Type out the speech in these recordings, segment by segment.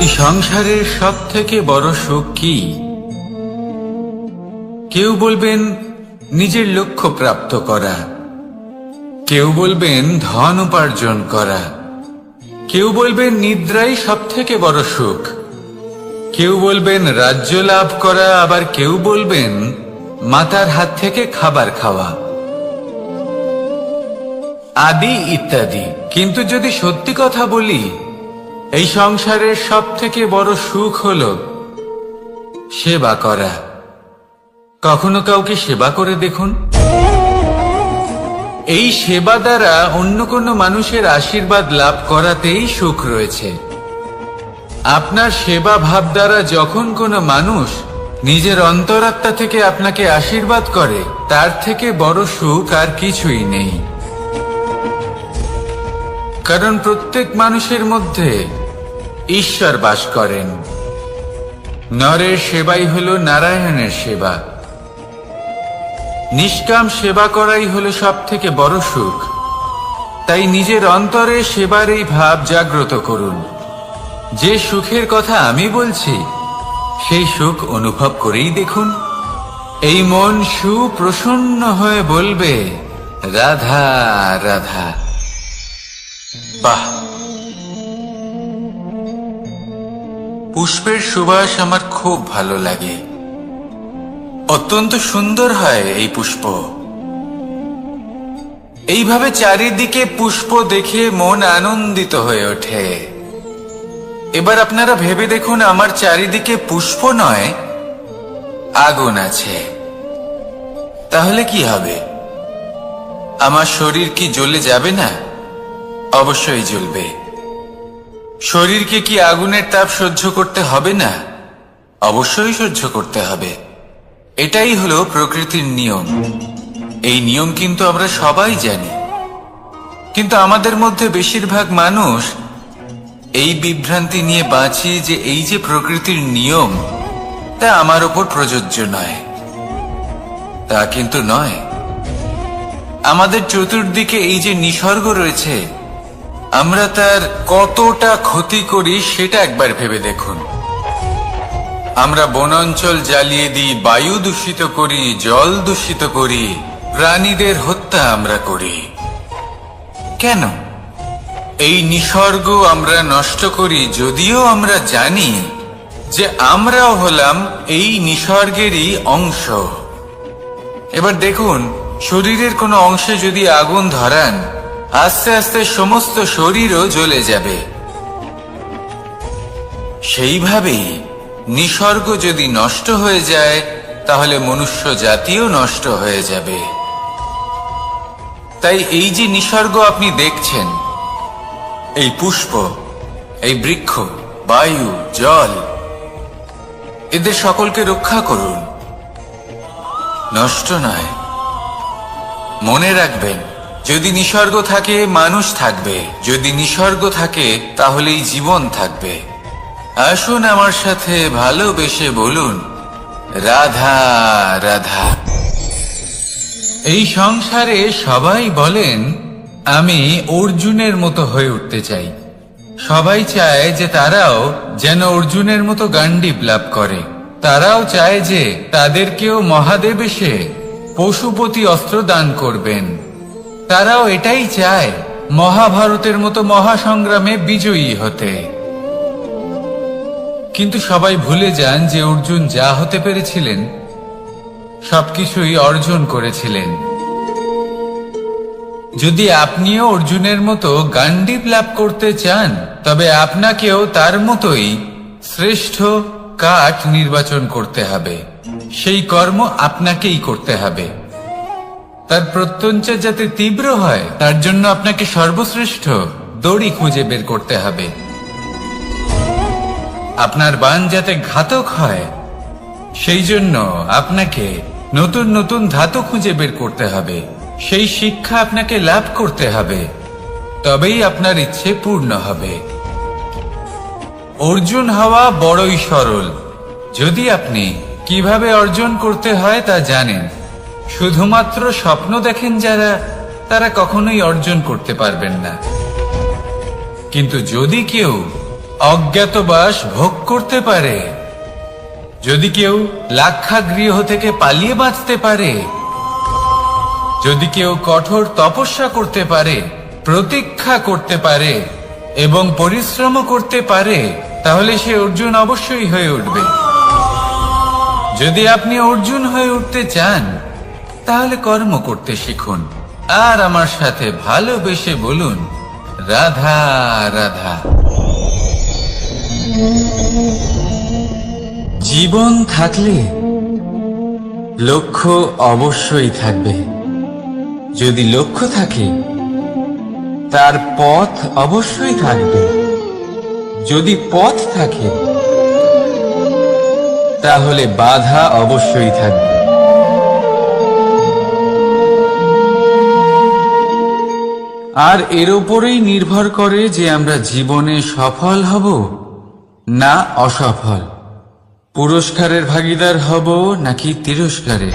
এই সংসারের সব থেকে বড় সুখ কি? কেউ বলবেন নিজের লক্ষ্য প্রাপ্ত করা, কেউ বলবেন ধন উপার্জন করা, কেউ বলবেন নিদ্রাই সব থেকে বড় সুখ, কেউ বলবেন রাজ্য লাভ করা, আবার কেউ বলবেন মাতার হাত থেকে খাবার খাওয়া, আদি ইত্যাদি। কিন্তু যদি সত্যি কথা বলি, এই সংসারের সব থেকে বড় সুখ হল সেবা করা। কখনো কাউকে সেবা করে দেখুন। এই সেবা দ্বারা অন্য কোনো মানুষের আশীর্বাদ লাভ করাতেই সুখ রয়েছে। আপনার সেবা ভাব দ্বারা যখন কোনো মানুষ নিজের অন্তরাত্মা থেকে আপনাকে আশীর্বাদ করে, তার থেকে বড় সুখ আর কিছুই নেই। কারণ প্রত্যেক মানুষের মধ্যে ঈশ্বর বাস করেন। নরের সেবাই হলো নারায়ণের সেবা। নিষ্কাম সেবা করাই হলো সব থেকে বড় সুখ। তাই নিজের অন্তরে সেবার এই ভাব জাগ্রত করুন। যে সুখের কথা আমি বলছি, সেই সুখ অনুভব করেই দেখুন। এই মন সুপ্রসন্ন হয়ে বলবে, রাধা রাধা। বাহ! পুষ্পের সুবাস আমার খুব ভালো লাগে। অত্যন্ত সুন্দর হয় এই পুষ্প। এইভাবে চারিদিকে পুষ্প দেখে মন আনন্দিত হয়ে ওঠে। এবার আপনারা ভেবে দেখুন, আমার চারিদিকে পুষ্প নয়, আগুন আছে। তাহলে কি হবে? আমার শরীর কি জ্বলে যাবে না? অবশ্যই জ্বলবে। শরীরকে কি আগুনের তাপ সহ্য করতে হবে না? অবশ্যই সহ্য করতে হবে। এটাই হলো প্রকৃতির নিয়ম। এই নিয়ম কিন্তু আমরা সবাই জানি, কিন্তু আমাদের মধ্যে বেশিরভাগ মানুষ এই বিভ্রান্তি নিয়ে বাঁচি যে এই যে প্রকৃতির নিয়ম, তা আমার ওপর প্রযোজ্য নয়। তা কিন্তু নয়। আমাদের চতুর্দিকে এই যে নিসর্গ রয়েছে, আমরা তার কতটা ক্ষতি করি সেটা একবার ভেবে দেখুন। আমরা বনাঞ্চল জ্বালিয়ে দিই, বায়ু দূষিত করি, জল দূষিত করি, প্রাণীদের হত্যা আমরা করি। কেন? এই নিসর্গ আমরা নষ্ট করি, যদিও আমরা জানি যে আমরাও হলাম এই নিসর্গেরই অংশ। এবার দেখুন, শরীরের কোনো অংশে যদি আগুন ধরান, আস্তে আস্তে সমস্ত শরীরও জ্বলে যাবে। সেইভাবেই নিসর্গ যদি নষ্ট হয়ে যায়, তাহলে মনুষ্য জাতিও নষ্ট হয়ে যাবে। তাই এই যে নিসর্গ আপনি দেখছেন, এই পুষ্প, এই বৃক্ষ, বায়ু, জল, এদের সকলকে রক্ষা করুন, নষ্ট নয়। মনে রাখবেন, যদি নিসর্গ থাকে মানুষ থাকবে, যদি নিসর্গ থাকে তাহলেই জীবন থাকবে। আসুন আমার সাথে ভালোবেসে বলুন, রাধা রাধা। এই সংসারে সবাই বলেন আমি অর্জুনের মতো হয়ে উঠতে চাই। সবাই চায় যে তারাও যেন অর্জুনের মতো গান্ডীব লাভ করে। তারাও চায় যে তাদেরকেও মহাদেব এসে পশুপতি অস্ত্র দান করবেন। তারাও এটাই চায় মহাভারতের মতো মহাসংগ্রামে বিজয়ী হতে। কিন্তু সবাই ভুলে যান যে অর্জুন যা হতে পেরেছিলেন সবকিছুই অর্জন করেছিলেন। যদি আপনিও অর্জুনের মতো গান্ডীব লাভ করতে চান, তবে আপনাকেও তার মতোই শ্রেষ্ঠ কাঠ নির্বাচন করতে হবে। সেই কর্ম আপনাকেই করতে হবে। তার প্রত্যঞ্চা যাতে তীব্র হয়, তার জন্য আপনাকে সর্বশ্রেষ্ঠ দড়ি খুঁজে বের করতে হবে। আপনার বাণ যাতে ঘাতক হয়, সেই জন্য আপনাকে নতুন নতুন ধাতু খুঁজে বের করতে হবে। সেই শিক্ষা আপনাকে লাভ করতে হবে, তবেই আপনার ইচ্ছে পূর্ণ হবে। অর্জুন হওয়া বড়ই সরল, যদি আপনি কিভাবে অর্জন করতে হয় তা জানেন। শুধুমাত্র স্বপ্ন দেখেন যারা, তারা কখনোই অর্জন করতে পারবেন না। কিন্তু যদি কেউ অজ্ঞাতবাস ভোগ করতে পারে, যদি কেউ লাক্ষাগৃহ থেকে পালিয়ে বাঁচতে পারে, যদি কেউ কঠোর তপস্যা করতে পারে, প্রতীক্ষা করতে পারে এবং পরিশ্রম করতে পারে, তাহলে সে অর্জুন অবশ্যই হয়ে উঠবে। যদি আপনি অর্জুন হয়ে উঠতে চান, তাহলে কর্ম করতে শিখুন আর আমার সাথে ভালোবেসে বলুন, রাধা রাধা। জীবন থাকলে লক্ষ্য অবশ্যই থাকবে। যদি লক্ষ্য থাকে, তার পথ অবশ্যই থাকবে। যদি পথ থাকে, তাহলে বাধা অবশ্যই থাকবে। আর এর উপরেই নির্ভর করে যে আমরা জীবনে সফল হব না অসফল, পুরস্কারের ভাগীদার হব নাকি তিরস্কারের।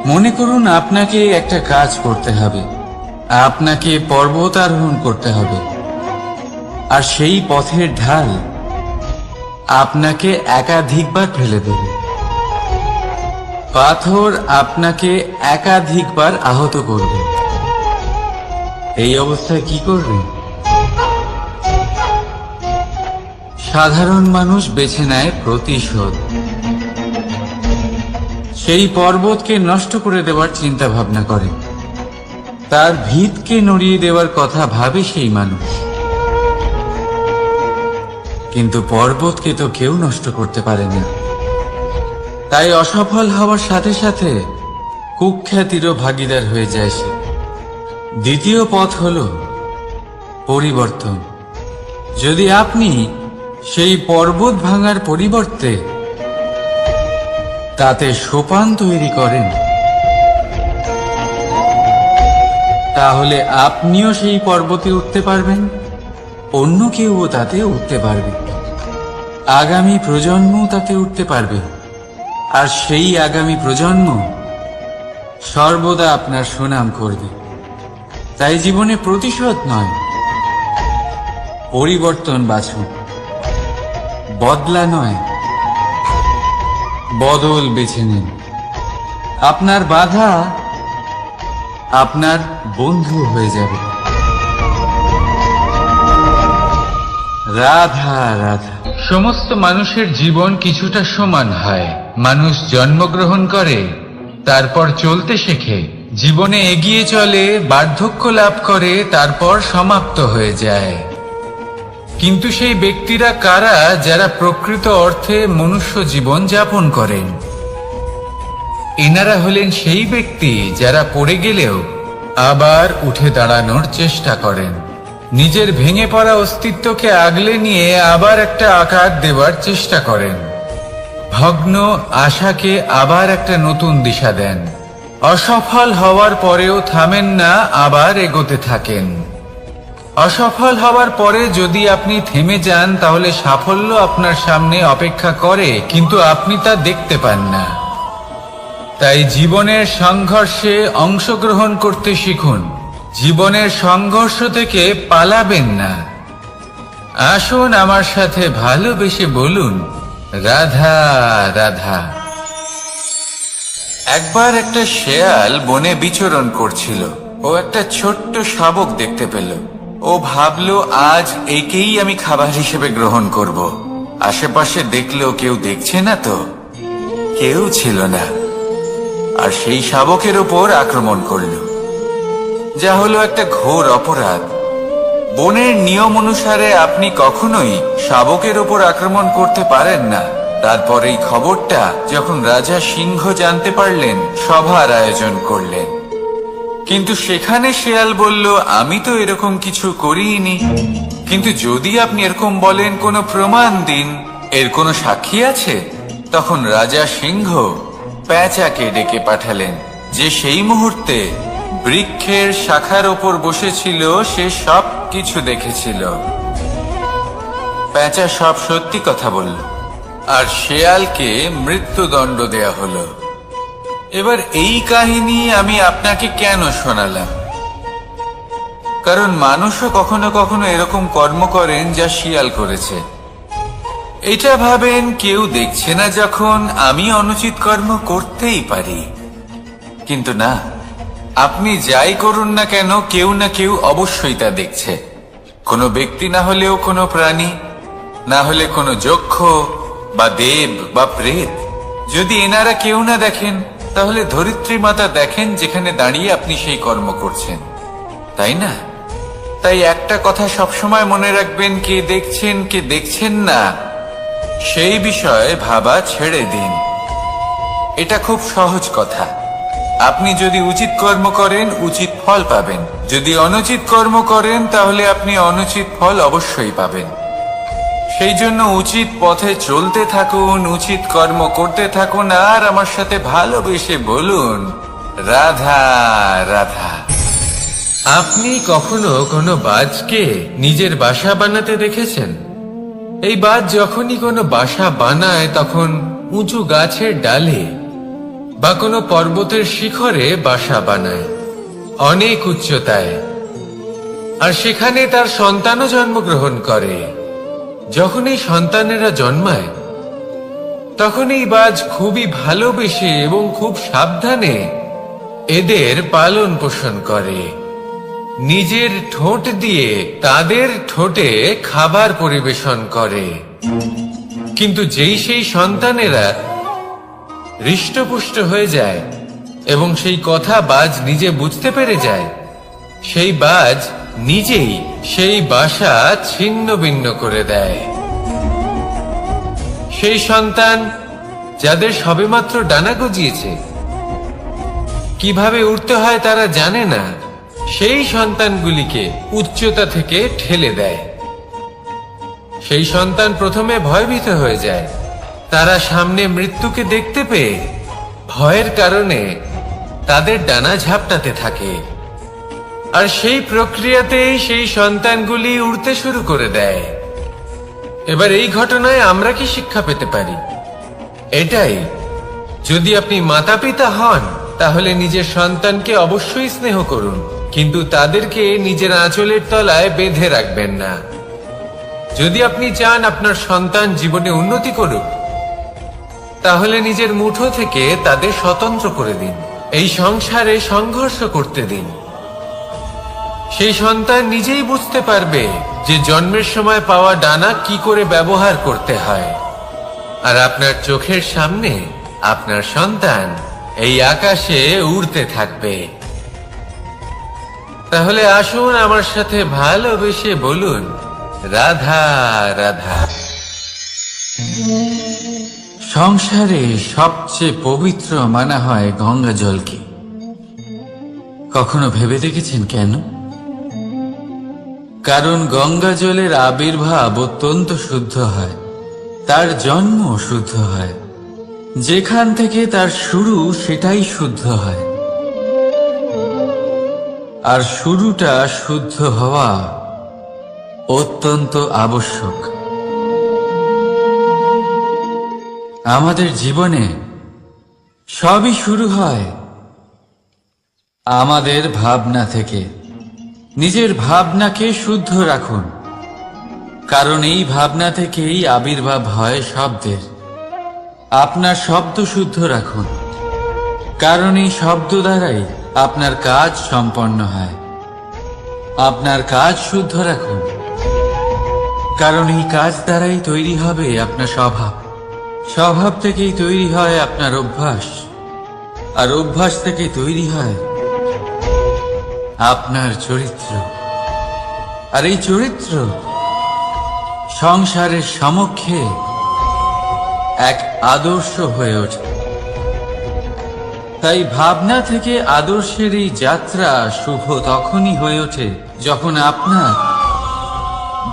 মনে করুন আপনাকে একটা কাজ করতে হবে, আপনাকে পর্বত আরোহণ করতে হবে, আর সেই পথের ঢাল আপনাকে একাধিকবার ফেলে দেবে। পাথর আপনাকে একাধিকবার আহত করবে। এই অবস্থায় কি করবেন? সাধারণ মানুষ বেছে নেয় প্রতিশোধ। সেই পর্বতকে নষ্ট করে দেওয়ার চিন্তা ভাবনা করে, তার ভিতকে নড়িয়ে দেওয়ার কথা ভাবে সেই মানুষ। কিন্তু পর্বতকে তো কেউ নষ্ট করতে পারে না। তাই অসফল হওয়ার সাথে সাথে কুখ্যাতিরও ভাগীদার হয়ে যায় সে। দ্বিতীয় পথ হল পরিবর্তন। যদি আপনি সেই পর্বত ভাঙার পরিবর্তে তাতে সোপান তৈরি করেন, তাহলে আপনিও সেই পর্বতে উঠতে পারবেন, অন্য কেউও তাতে উঠতে পারবে, আগামী প্রজন্মও তাতে উঠতে পারবে, আর সেই আগামী প্রজন্ম সর্বদা আপনার সুনাম করবে। তাই জীবনে প্রতিশোধ নয়, পরিবর্তন বাছুন। বদলা নয়, বদল বেছে নিন। আপনার বাধা আপনার বন্ধু হয়ে যাবে। রাধা রাধা। সমস্ত মানুষের জীবন কিছুটা সমান হয়। মানুষ জন্মগ্রহণ করে, তারপর চলতে শেখে, জীবনে এগিয়ে চলে, বার্ধক্য লাভ করে, তারপর সমাপ্ত হয়ে যায়। কিন্তু সেই ব্যক্তিরা কারা যারা প্রকৃত অর্থে মনুষ্য জীবন যাপন করেন? এনারা হলেন সেই ব্যক্তি যারা পড়ে গেলেও আবার উঠে দাঁড়ানোর চেষ্টা করেন, নিজের ভেঙে পড়া অস্তিত্বকে আগলে নিয়ে আবার একটা আকার দেওয়ার চেষ্টা করেন, ভগ্ন আশাকে আবার একটা নতুন দিশা দেন। অসফল হওয়ার পরেও থামেন না, আবার এগোতে থাকেন। অসফল হওয়ার পরে যদি আপনি থেমে যান, তাহলে সাফল্য আপনার সামনে অপেক্ষা করে, কিন্তু আপনি তা দেখতে পান না। তাই জীবনের সংঘর্ষে অংশগ্রহণ করতে শিখুন। জীবনের সংঘর্ষ থেকে পালাবেন না। আসুন আমার সাথে ভালোবেসে বলুন, রাধা রাধা। একবার একটা শেয়াল বনে বিচরণ করছিল। ও একটা ছোট্ট শাবক দেখতে পেল। ও ভাবলো, আজ একেই আমি খাবার হিসেবে গ্রহণ করব। আশেপাশে দেখলো কেউ দেখছে না তো, কেউ ছিল না, আর সেই শাবকের ওপর আক্রমণ করলো, যা হলো একটা ঘোর অপরাধ। বনের নিয়ম অনুসারে আপনি কখনোই শাবকের ওপর আক্রমণ করতে পারেন না। তারপর এই খবরটা যখন রাজা সিংহ জানতে পারলেন, সভার আয়োজন করলেন। কিন্তু সেখানে শেয়াল বলল, আমি তো এরকম কিছু করিনি। কিন্তু যদি আপনি এরকম বলেন, কোনো প্রমাণ দিন, এর কোনো সাক্ষী আছে? তখন রাজা সিংহ পেঁচাকে ডেকে পাঠালেন, যে সেই মুহূর্তে বৃক্ষের শাখার ওপর বসেছিল। সে সব কিছু দেখেছিল। পেঁচা সব সত্যি কথা বলল, আর শেয়ালকে মৃত্যুদণ্ড দেয়া হলো। এবার এই কাহিনী আমি আপনাকে কেন শোনালাম? কারণ মানুষও কখনো কখনো এরকম কর্ম করেন যা শিয়াল করেছে। এটা ভাবেন কেউ দেখছে না যখন আমি অনুচিত কর্ম করতেই পারি, কিন্তু না, আপনি যাই করুন না কেন কেউ না কেউ অবশ্যই তা দেখছে। কোনো ব্যক্তি না হলেও কোনো প্রাণী, না হলে কোনো যক্ষ বা দেব বা প্রেত। যদি এনারা কেউ না দেখেন, তাহলে ধরিত্রী মাতা দেখেন যেখানে দাঁড়িয়ে আপনি সেই কর্ম করছেন, তাই না? তাই একটা কথা সবসময় মনে রাখবেন, কে দেখছেন কে দেখছেন না সেই বিষয়ে ভাবা ছেড়ে দিন। এটা খুব সহজ কথা। আপনি যদি উচিত কর্ম করেন উচিত ফল পাবেন, যদি অনুচিত কর্ম করেন তাহলে আপনি অনুচিত ফল অবশ্যই পাবেন। সেই জন্য উচিত পথে চলতে থাকুন, উচিত কর্ম করতে থাকুন, আর আমার সাথে ভালোবেসে বলুন, রাধা রাধা। আপনি কখনো কোনো বাজকে নিজের বাসা বানাতে দেখেছেন? এই বাজ যখনই কোনো বাসা বানায় তখন উঁচু গাছের ডালে বা কোনো পর্বতের শিখরে বাসা বানায়, অনেক উচ্চতায়, আর সেখানে তার সন্তানও জন্মগ্রহণ করে। যখন এই সন্তানেরা জন্মায় তখন এই বাজ খুবই ভালোবেসে এবং খুব সাবধানে এদের পালন পোষণ করে। নিজের ঠোঁট দিয়ে তাদের ঠোঁটে খাবার পরিবেশন করে। কিন্তু যেই সেই সন্তানেরা হৃষ্টপুষ্ট হয়ে যায় এবং সেই কথা বাজ নিজে বুঝতে পেরে যায়, সেই বাজ নিজেই সেই বাসা ছিন্ন ভিন্ন করে দেয়। সেই সন্তান যাদের সবেমাত্র ডানা গজিয়েছে, কিভাবে উড়তে হয় তারা জানে না, সেই সন্তানগুলিকে উচ্চতা থেকে ঠেলে দেয়। সেই সন্তান প্রথমে ভয়ভীত হয়ে যায়। তারা সামনে মৃত্যুকে দেখতে পেয়ে ভয়ের কারণে তাদের ডানা ঝাপটাতে থাকে, আর সেই প্রক্রিয়াতেই সেই সন্তানগুলি উড়তে শুরু করে দেয়। এবার এই ঘটনায় আমরা কি শিক্ষা পেতে পারি? এটাই, যদি আপনি মাতা পিতা হন তাহলে নিজের সন্তানকে অবশ্যই স্নেহ করুন, কিন্তু তাদেরকে নিজের আঁচলের তলায় বেঁধে রাখবেন না। যদি আপনি চান আপনার সন্তান জীবনে উন্নতি করুক, তাহলে নিজের মুঠো থেকে তাদের স্বতন্ত্র করে দিন। এই সংসারে সংঘর্ষ করতে দিন। সেই সন্তান নিজেই বুঝতে পারবে যে জন্মের সময় পাওয়া ডানা কি করে ব্যবহার করতে হয়। আর আপনার চোখের সামনে আপনার সন্তান এই আকাশে উড়তে থাকবে। তাহলে আসুন আমার সাথে ভালোবেসে বলুন, রাধা রাধা। সংসারে সবচেয়ে পবিত্র মানা হয় গঙ্গা জলকে। কখনো ভেবে দেখেছেন কেন? কারণ গঙ্গা জলের আবির্ভাব অত্যন্ত শুদ্ধ হয়, তার জন্ম শুদ্ধ হয়, যেখান থেকে তার শুরু সেটাই শুদ্ধ হয়। আর শুরুটা শুদ্ধ হওয়া অত্যন্ত আবশ্যক। আমাদের জীবনে সবই শুরু হয় আমাদের ভাবনা থেকে। নিজের ভাবনাকে শুদ্ধ রাখুন, কারণ এই ভাবনা থেকেই আবির্ভাব হয় শব্দের। আপনার শব্দ শুদ্ধ রাখুন, কারণ এই শব্দ দ্বারাই আপনার কাজ সম্পন্ন হয়। আপনার কাজ শুদ্ধ রাখুন, কারণ এই কাজ দ্বারাই তৈরি হবে আপনার স্বভাব। স্বভাব থেকেই তৈরি হয় আপনার অভ্যাস, আর অভ্যাস থেকে তৈরি হয় আপনার চরিত্র। আর এই চরিত্র সংসারের সমক্ষে এক আদর্শ হয়ে ওঠে। তাই ভাবনা থেকে আদর্শের এই যাত্রা শুভ তখনই হয়ে ওঠে যখন আপনার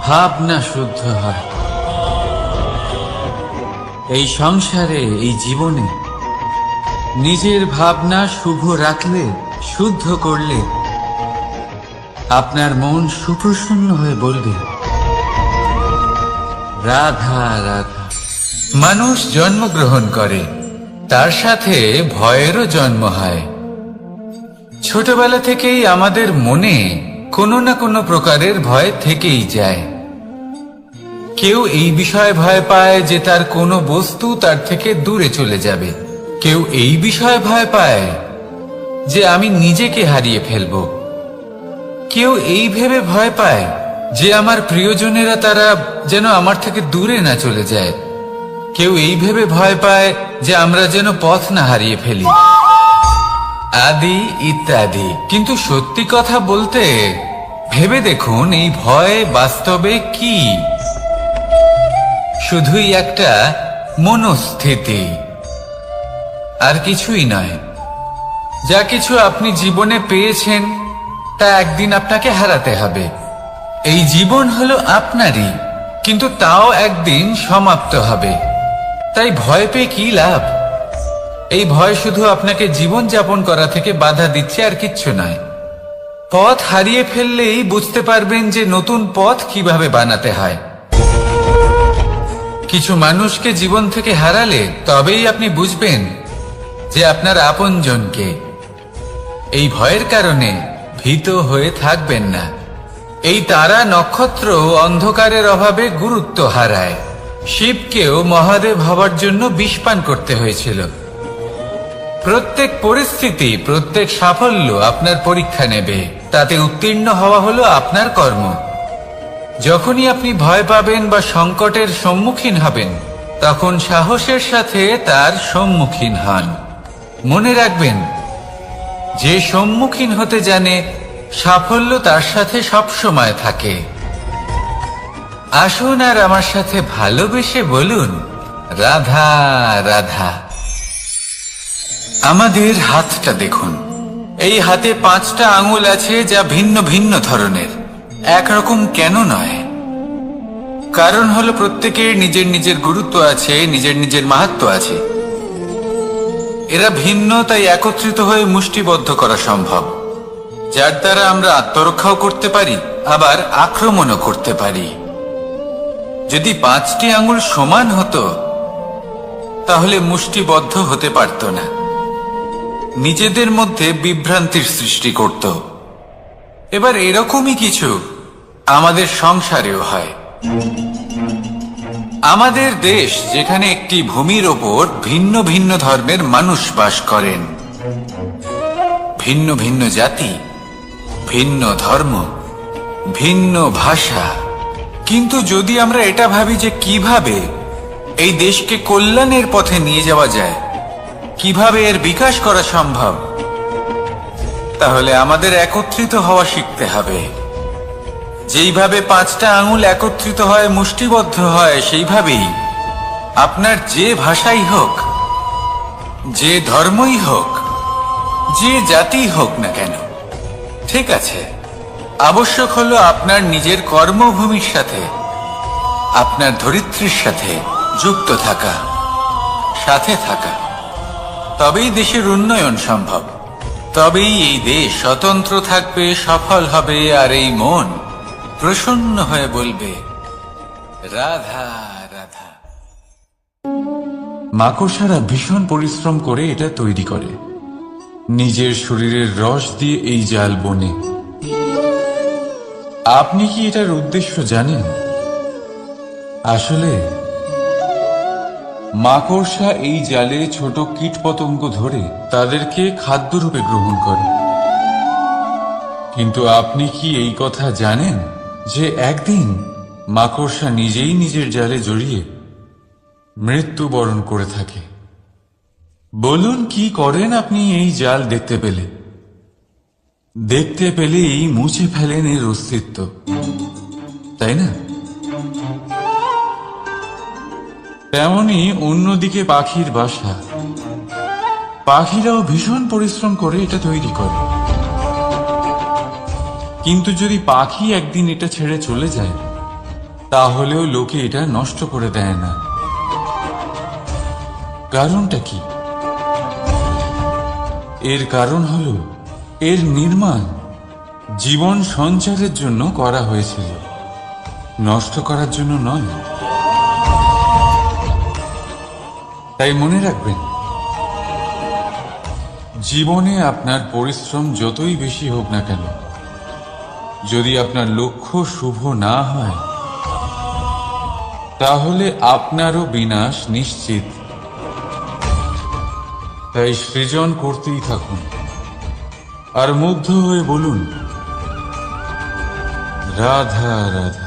ভাবনা শুদ্ধ হয়। এই সংসারে, এই জীবনে নিজের ভাবনা শুভ রাখলে, শুদ্ধ করলে আপনার মন সুপ্রসন্ন হয়ে বলবে, রাধা রাধা। মানুষ জন্মগ্রহণ করে, তার সাথে ভয়েরও জন্ম হয়। ছোটবেলা থেকেই আমাদের মনে কোনো না কোনো প্রকারের ভয় থেকেই যায়। কেউ এই বিষয়ে ভয় পায় যে তার কোনো বস্তু তার থেকে দূরে চলে যাবে। কেউ এই বিষয়ে ভয় পায় যে আমি নিজেকে হারিয়ে ফেলব। কেউ এই ভেবে ভয় পায় যে আমার প্রিয়জনেরা তারা যেন আমার থেকে দূরে না চলে যায়। কেউ এই ভেবে ভয় পায় যে আমরা যেন পথ না হারিয়ে ফেলি, আদি ইত্যাদি। কিন্তু সত্যি কথা বলতে ভেবে দেখুন, এই ভয় বাস্তবে কি? শুধুই একটা মনস্থিতি, আর কিছুই নয়। যা কিছু আপনি জীবনে পেয়েছেন তা একদিন আপনাকে হারাতে হবে। এই জীবন হলো আপনারই, কিন্তু তাও একদিন সমাপ্ত হবে। তাই ভয় পেয়ে কি লাভ? এই ভয় শুধু আপনাকে জীবন যাপন করা থেকে বাধা দিচ্ছে, আর কিচ্ছু নয়। পথ হারিয়ে ফেললেই বুঝতে পারবেন যে নতুন পথ কিভাবে বানাতে হয়। কিছু মানুষকে জীবন থেকে হারালে তবেই আপনি বুঝবেন যে আপনার আপনজনকে। এই ভয়ের কারণে ভীত হয়ে থাকবেন না। এই তারা নক্ষত্র অন্ধকারের অভাবে গুরুত্ব হারায়। শিবকেও মহাদেব হবার জন্য বিষ পান করতে হয়েছিল। প্রত্যেক পরিস্থিতি, প্রত্যেক সাফল্য আপনার পরীক্ষা নেবে। তাতে উত্তীর্ণ হওয়া হলো আপনার কর্ম। যখনই আপনি ভয় পাবেন বা সংকটের সম্মুখীন হবেন, তখন সাহসের সাথে তার সম্মুখীন হন। মনে রাখবেন, যে সম্মুখীন হতে জানে সাফল্য তার সাথে সবসময় থাকে। আসুন আর আমার সাথে ভালোবেসে বলুন, রাধা রাধা। আমাদের হাতটা দেখুন। এই হাতে 5টা আঙুল আছে, যা ভিন্ন ভিন্ন ধরনের। একরকম কেন নয়? কারণ হলো প্রত্যেকের নিজের নিজের গুরুত্ব আছে, নিজের নিজের মাহাত্ম্য আছে। এরা ভিন্ন, তাই একত্রিত হয়ে মুষ্টিবদ্ধ করা সম্ভব, যার দ্বারা আমরা আত্মরক্ষাও করতে পারি, আবার আক্রমণও করতে পারি। যদি 5টি আঙুল সমান হতো তাহলে মুষ্টিবদ্ধ হতে পারত না, নিজেদের মধ্যে বিভ্রান্তির সৃষ্টি করত। এবার এরকমই কিছু আমাদের সংসারেও হয়। আমাদের দেশ, যেখানে একটি ভূমির ওপর ভিন্ন ভিন্ন ধর্মের মানুষ বাস করেন, ভিন্ন ভিন্ন জাতি, ভিন্ন ধর্ম, ভিন্ন ভাষা। কিন্তু যদি আমরা এটা ভাবি যে কিভাবে এই দেশকে কল্যাণের পথে নিয়ে যাওয়া যায়, কিভাবে এর বিকাশ করা সম্ভব, তাহলে আমাদের একত্রিত হওয়া শিখতে হবে। যেইভাবে 5টা আঙুল একত্রিত হয়, মুষ্টিবদ্ধ হয়, সেইভাবেই আপনার যে ভাষাই হোক, যে ধর্মই হোক, যে জাতি হোক না কেন, ঠিক আছে, আবশ্যক হলো আপনার নিজের কর্মভূমির সাথে, আপনার ধরিত্রীর সাথে যুক্ত থাকা, সাথে থাকা। তবেই দেশের উন্নয়ন সম্ভব। তবেই এই দেশ স্বতন্ত্র থাকবে, সফল হবে, আর এই মন প্রসন্ন হয়ে বলবে, রাধা রাধা। মাকড়সারা ভীষণ পরিশ্রম করে এটা তৈরি করে। নিজের শরীরের রস দিয়ে এই জাল বনে। আপনি কি এটার উদ্দেশ্য জানেন? আসলে মাকড়সা এই জালে ছোট কীটপতঙ্গ ধরে তাদেরকে খাদ্যরূপে গ্রহণ করে। কিন্তু আপনি কি এই কথা জানেন যে একদিন মাকড়সা নিজেই নিজের জালে জড়িয়ে মৃত্যুবরণ করে থাকে? বলুন, কি করেন আপনি এই জাল দেখতে পেলে? দেখতে পেলেই মুছে ফেলেন এর অস্তিত্ব, তাই না? তেমনি অন্যদিকে পাখির বাসা। পাখিরাও ভীষণ পরিশ্রম করে এটা তৈরি করে। কিন্তু যদি পাখি একদিন এটা ছেড়ে চলে যায়, তাহলেও লোকে এটা নষ্ট করে দেয় না। কারণটা কি? এর কারণ হলো এর নির্মাণ জীবন সঞ্চারের জন্য করা হয়েছিল, নষ্ট করার জন্য নয়। তাই মনে রাখবেন, জীবনে আপনার পরিশ্রম যতই বেশি হোক না কেন, যদি আপনার লক্ষ্য শুভ না হয়, তাহলে আপনারও বিনাশ নিশ্চিত। তাই সৃজন করতেই থাকুন, আর মুগ্ধ হয়ে বলুন, রাধা রাধা।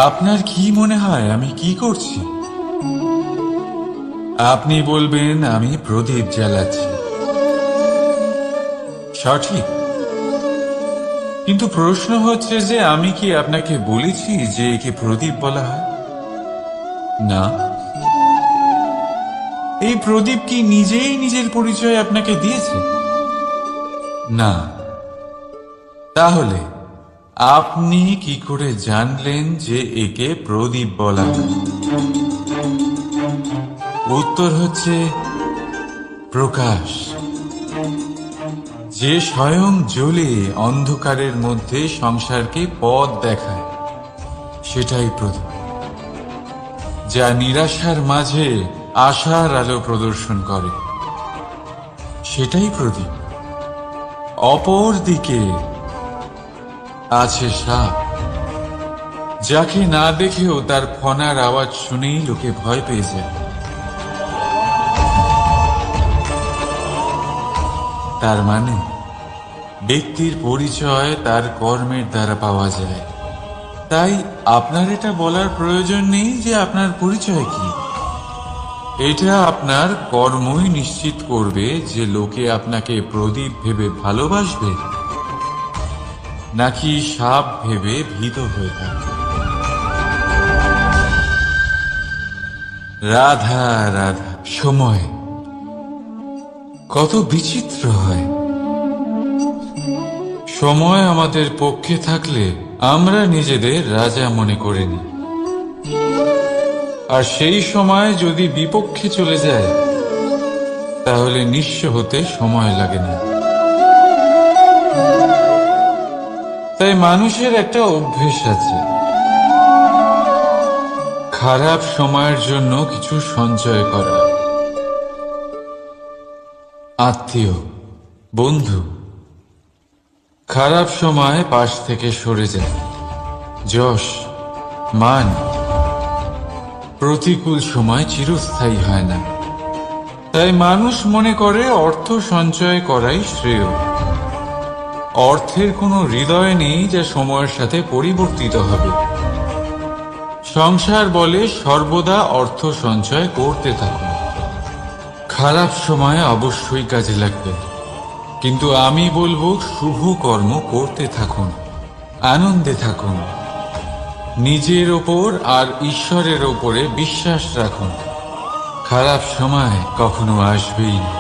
আপনার কি মনে হয় আমি কি করছি? আপনি বলবেন আমি প্রদীপ জ্বালাচ্ছি। সঠিক, কিন্তু প্রশ্ন হচ্ছে যে আমি কি আপনাকে বলেছি যে একে প্রদীপ বলা হয়? না। এই প্রদীপ কি নিজেই নিজের পরিচয় আপনাকে দিয়েছে? না। তাহলে আপনি কি করে জানলেন যে একে প্রদীপ বলা হয়? উত্তর হচ্ছে প্রকাশ, যে স্বয়ং জ্বলে অন্ধকারের মধ্যে সংসারকে পথ দেখায়, সেটাই প্রদীপ। যা নিরাশার মাঝে আশার আলো প্রদর্শন করে, সেটাই প্রদীপ। অপর দিকে আছে সাপ, যাকে না দেখেও তার ফনার আওয়াজ শুনেই লোকে ভয় পেয়ে যায়। তার মানে ব্যক্তির পরিচয় তার কর্মের দ্বারা পাওয়া যায়। তাই আপনার এটা বলার প্রয়োজন নেই যে আপনার পরিচয় কি। এটা আপনার কর্মই নিশ্চিত করবে যে লোকে আপনাকে প্রদীপ ভেবে ভালোবাসবে নাকি সাপ ভেবে ভীত হয়ে থাকবে। রাধা রাধা। সময় কত বিচিত্র হয়। সময় আমাদের পক্ষে থাকলে আমরা নিজেদের রাজা মনে করে নিই, আর সেই সময় যদি বিপক্ষে চলে যায় তাহলে নিঃস্ব হতে সময় লাগে না। তাই মানুষের একটা অভ্যেস আছে, খারাপ সময়ের জন্য কিছু সঞ্চয় করা। আত্মীয়, বন্ধু খারাপ সময় পাশ থেকে সরে যায়। যশ, মান প্রতিকূল সময় চিরস্থায়ী হয় না। তাই মানুষ মনে করে অর্থ সঞ্চয় করাই শ্রেয়। অর্থের কোনো হৃদয় নেই যা সময়ের সাথে পরিবর্তিত হবে। সংসার বলে সর্বদা অর্থ সঞ্চয় করতে থাকুন। খারাপ সময় অবশ্যই কাজে লাগবে, কিন্তু আমি বলবো শুভ কর্ম করতে থাকুন, আনন্দে থাকুন, নিজের ওপর আর ঈশ্বরের ওপরে বিশ্বাস রাখুন। খারাপ সময় কখনো আসবেই না।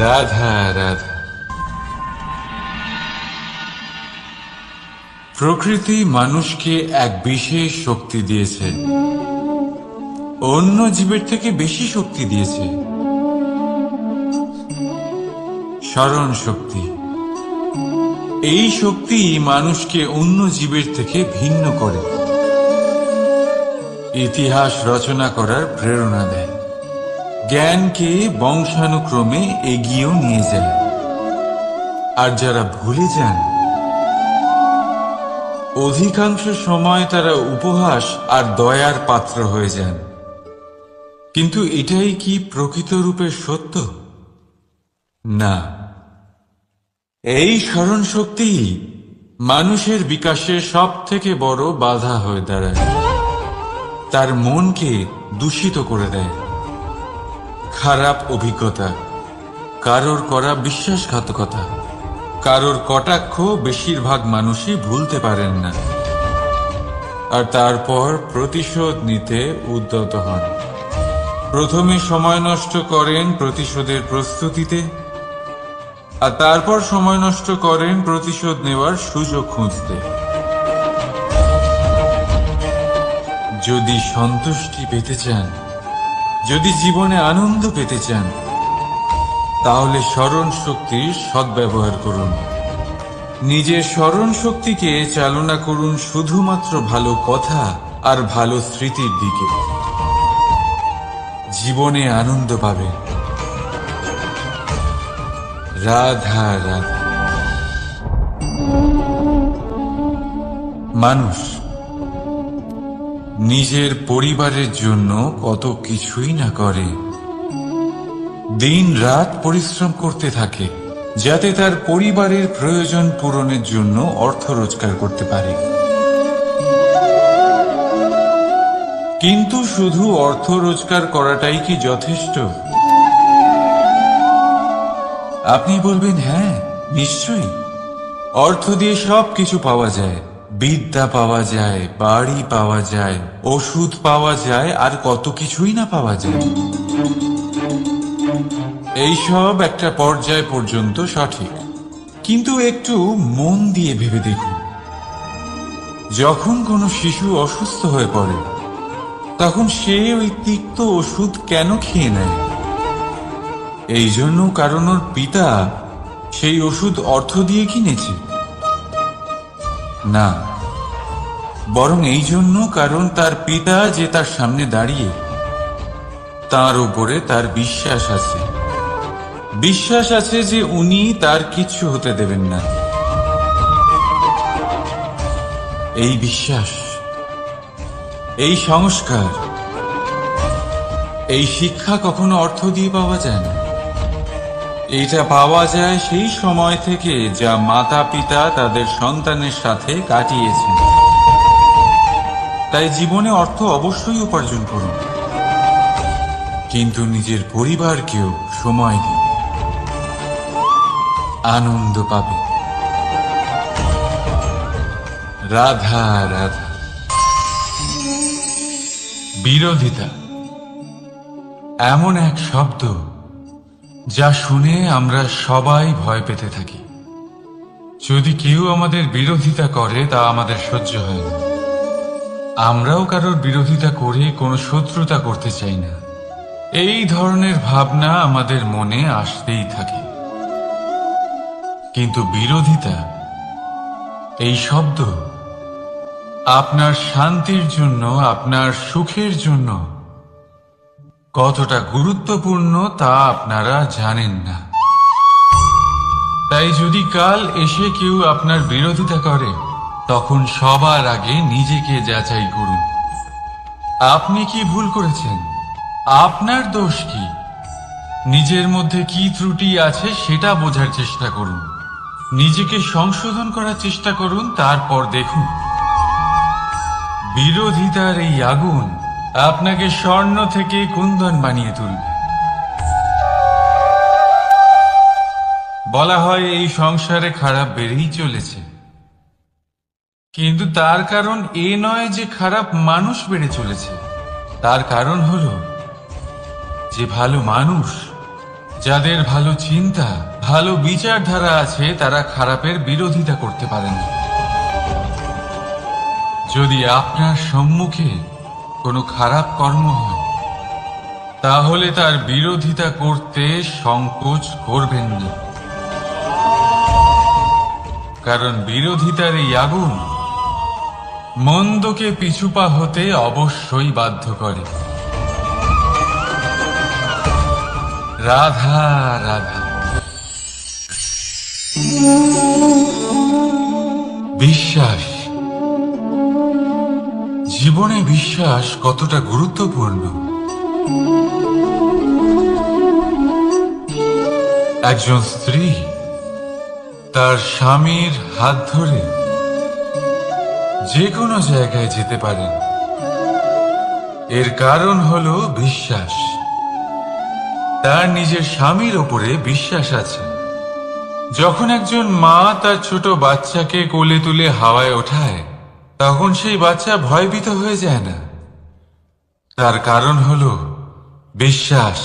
রাধা রাধা। প্রকৃতি মানুষকে এক বিশেষ শক্তি দিয়েছে, অন্য জীবের থেকে বেশি শক্তি দিয়েছে। স্মরণ শক্তি। এই শক্তি মানুষকে অন্য জীবের থেকে ভিন্ন করে, ইতিহাস রচনা করার প্রেরণা দেয়, জ্ঞানকে বংশানুক্রমে এগিয়েও নিয়ে যায়। আর যারা ভুলে যান, অধিকাংশ সময় তারা উপহাস আর দয়ার পাত্র হয়ে যান। কিন্তু এটাই কি প্রকৃত রূপে সত্য? না। এই স্মরণ শক্তি মানুষের বিকাশের সব থেকে বড় বাধা হয়ে দাঁড়ায়। তার মনকে দূষিত করে দেয়। খারাপ অভিজ্ঞতা, কারোর করা বিশ্বাসঘাতকতা, কারোর কটাক্ষ বেশিরভাগ মানুষই ভুলতে পারেন না, আর তারপর প্রতিশোধ নিতে উদ্যত হন। প্রথমে সময় নষ্ট করেন প্রতিশোধের প্রস্তুতিতে, আর তারপর সময় নষ্ট করেন প্রতিশোধ নেওয়ার সুযোগ খুঁজতে। যদি সন্তুষ্টি পেতে চান, যদি জীবনে আনন্দ পেতে চান, তাহলে স্মরণ শক্তির সদ্ব্যবহার করুন। নিজের স্মরণ শক্তিকে চালনা করুন শুধুমাত্র ভালো কথা আর ভালো স্মৃতির দিকে। জীবনে আনন্দ পাবেন। রাধা রাধা। মানুষ নিজের পরিবারের জন্য কত কিছুই না করে, দিন রাত পরিশ্রম করতে থাকে যাতে তার পরিবারের প্রয়োজন পূরণের জন্য অর্থ রোজগার করতে পারে। কিন্তু শুধু অর্থ রোজগার করাটাই কি যথেষ্ট? আপনি বলবেন, হ্যাঁ নিশ্চয়ই, অর্থ দিয়ে সব কিছু পাওয়া যায়, বিদ্যা পাওয়া যায়, বাড়ি পাওয়া যায়, ওষুধ পাওয়া যায়, আর কত কিছুই না পাওয়া যায়। এইসব একটা পর্যায় পর্যন্ত সঠিক, কিন্তু একটু মন দিয়ে ভেবে দেখুন, যখন কোনো শিশু অসুস্থ হয়ে পড়ে তখন সে ওই তিক্ত ওষুধ কেন খেয়ে নেয়? এই জন্য কারণ ওর পিতা সেই ওষুধ অর্থ দিয়ে কিনেছে? না, বরং এই জন্য কারণ তার পিতা যে তার সামনে দাঁড়িয়ে, তার উপরে তার বিশ্বাস আছে। বিশ্বাস আছে যে উনি তার কিচ্ছু হতে দেবেন না। এই বিশ্বাস, এই সংস্কার, এই শিক্ষা কখনো অর্থ দিয়ে পাওয়া যায় না। এটা পাওয়া যায় সেই সময় থেকে যা মাতা পিতা তাদের সন্তানের সাথে কাটিয়েছেন। তাই জীবনে অর্থ অবশ্যই উপার্জন করুন, কিন্তু নিজের পরিবারকেও সময় দিন, আনন্দ পাবে। রাধা রাধা। বিরোধিতা এমন এক শব্দ যা শুনে আমরা সবাই ভয় পেতে থাকি। যদি কেউ আমাদের বিরোধিতা করে তা আমাদের সহ্য হয় না। আমরাও কারোর বিরোধিতা করে কোনো শত্রুতা করতে চাই না। এই ধরনের ভাবনা আমাদের মনে আসতেই থাকে। কিন্তু বিরোধিতা, এই শব্দ আপনার শান্তির জন্য, আপনার সুখের জন্য কতটা গুরুত্বপূর্ণ তা আপনারা জানেন না। তাই যদি কাল এসে কেউ আপনার বিরোধিতা করে, তখন সবার আগে নিজেকে যাচাই করুন। আপনি কি ভুল করেছেন? আপনার দোষ কি? নিজের মধ্যে কি ত্রুটি আছে সেটা বোঝার চেষ্টা করুন। নিজেকে সংশোধন করার চেষ্টা করুন, তারপর দেখুন বিরোধিতার এই আগুন আপনাকে স্বর্ণ থেকে কুন্দন বানিয়ে তুলবে। বলা হয় এই সংসারে খারাপ বেড়েই চলেছে, কিন্তু তার কারণ এ নয় যে খারাপ মানুষ বেড়ে চলেছে। তার কারণ হলো যে ভালো মানুষ, যাদের ভালো চিন্তা, ভালো বিচারধারা আছে, তারা খারাপের বিরোধিতা করতে পারেন না। যদি আপনার সম্মুখে কোনো খারাপ কর্ম হয়, তাহলে তার বিরোধিতা করতে সংকোচ করবেন না, কারণ বিরোধিতার এই আগুন মন্দকে পিছুপা হতে অবশ্যই বাধ্য করে। রাধা রাধা। বিশ্বাস, জীবনে বিশ্বাস কতটা গুরুত্বপূর্ণ। একজন স্ত্রী তার স্বামীর হাত ধরে যে কোনো জায়গায় যেতে পারেন, এর কারণ হলো বিশ্বাস। তার নিজের স্বামীর ওপরে বিশ্বাস আছে। যখন একজন মা তার ছোট বাচ্চাকে কোলে তুলে হাওয়ায় ওঠায়, তখন সেই বাচ্চা ভয়ভীত হয়ে যায় না। তার কারণ হলো বিশ্বাস।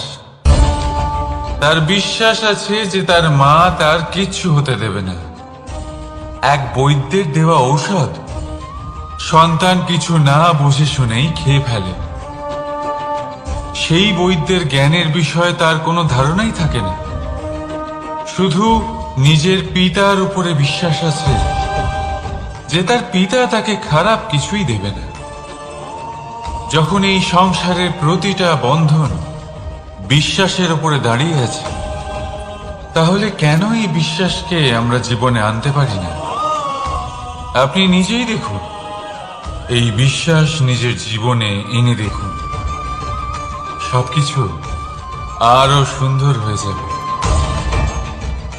তার বিশ্বাস আছে যে তার মা তার কিচ্ছু হতে দেবে না। এক বৈদ্যের দেওয়া ঔষধ সন্তান কিছু না বুঝে শুনেই খেয়ে ফেলে। সেই বৈদ্যের জ্ঞানের বিষয়ে তার কোনো ধারণাই থাকে না, শুধু নিজের পিতার উপরে বিশ্বাস আছে যে তার পিতা তাকে খারাপ কিছুই দেবে না। যখন এই সংসারের প্রতিটা বন্ধন বিশ্বাসের উপরে দাঁড়িয়ে আছে, তাহলে কেন এই বিশ্বাসকে আমরা জীবনে আনতে পারি না? আপনি নিজেই দেখুন, এই বিশ্বাস নিজের জীবনে এনে দেখুন, সবকিছু আরো সুন্দর হয়ে যাবে।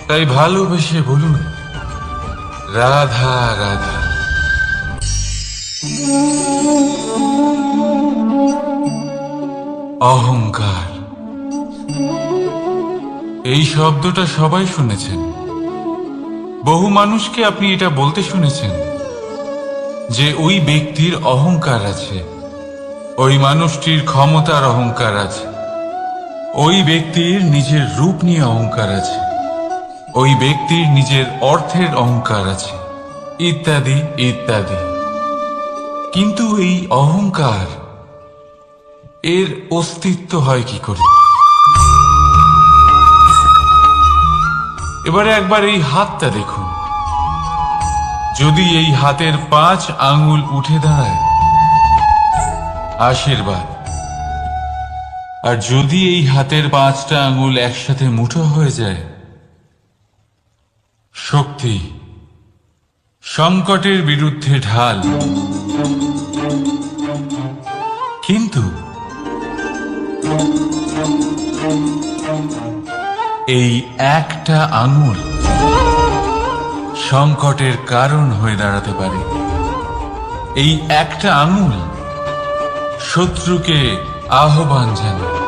তাই ভালোবেসে বলুন, রাধা রাধা। অহংকার, এই শব্দটা সবাই শুনেছেন। বহু মানুষকে আপনি এটা বলতে শুনেছেন যে ওই ব্যক্তির অহংকার আছে, ওই মানুষটির ক্ষমতার অহংকার আছে, ওই ব্যক্তির নিজের রূপ নিয়ে অহংকার আছে, ওই ব্যক্তির নিজের অর্থের অহংকার আছে, ইত্যাদি ইত্যাদি। কিন্তু এই অহংকার, এর অস্তিত্ব হয় কি করে? এবারে একবার এই হাতটা দেখুন। যদি এই হাতের 5 আঙ্গুল উঠে দাঁড়ায়, আশীর্বাদ। আর যদি এই হাতের 5টা আঙ্গুল একসাথে মুঠো হয়ে যায়, শক্তি। সংকটের বিরুদ্ধে ঢাল। কিন্তু এই একটা আঙুল সংকটের কারণ হয়ে দাঁড়াতে পারে। এই একটা আঙুল শত্রুকে আহ্বান জানায়।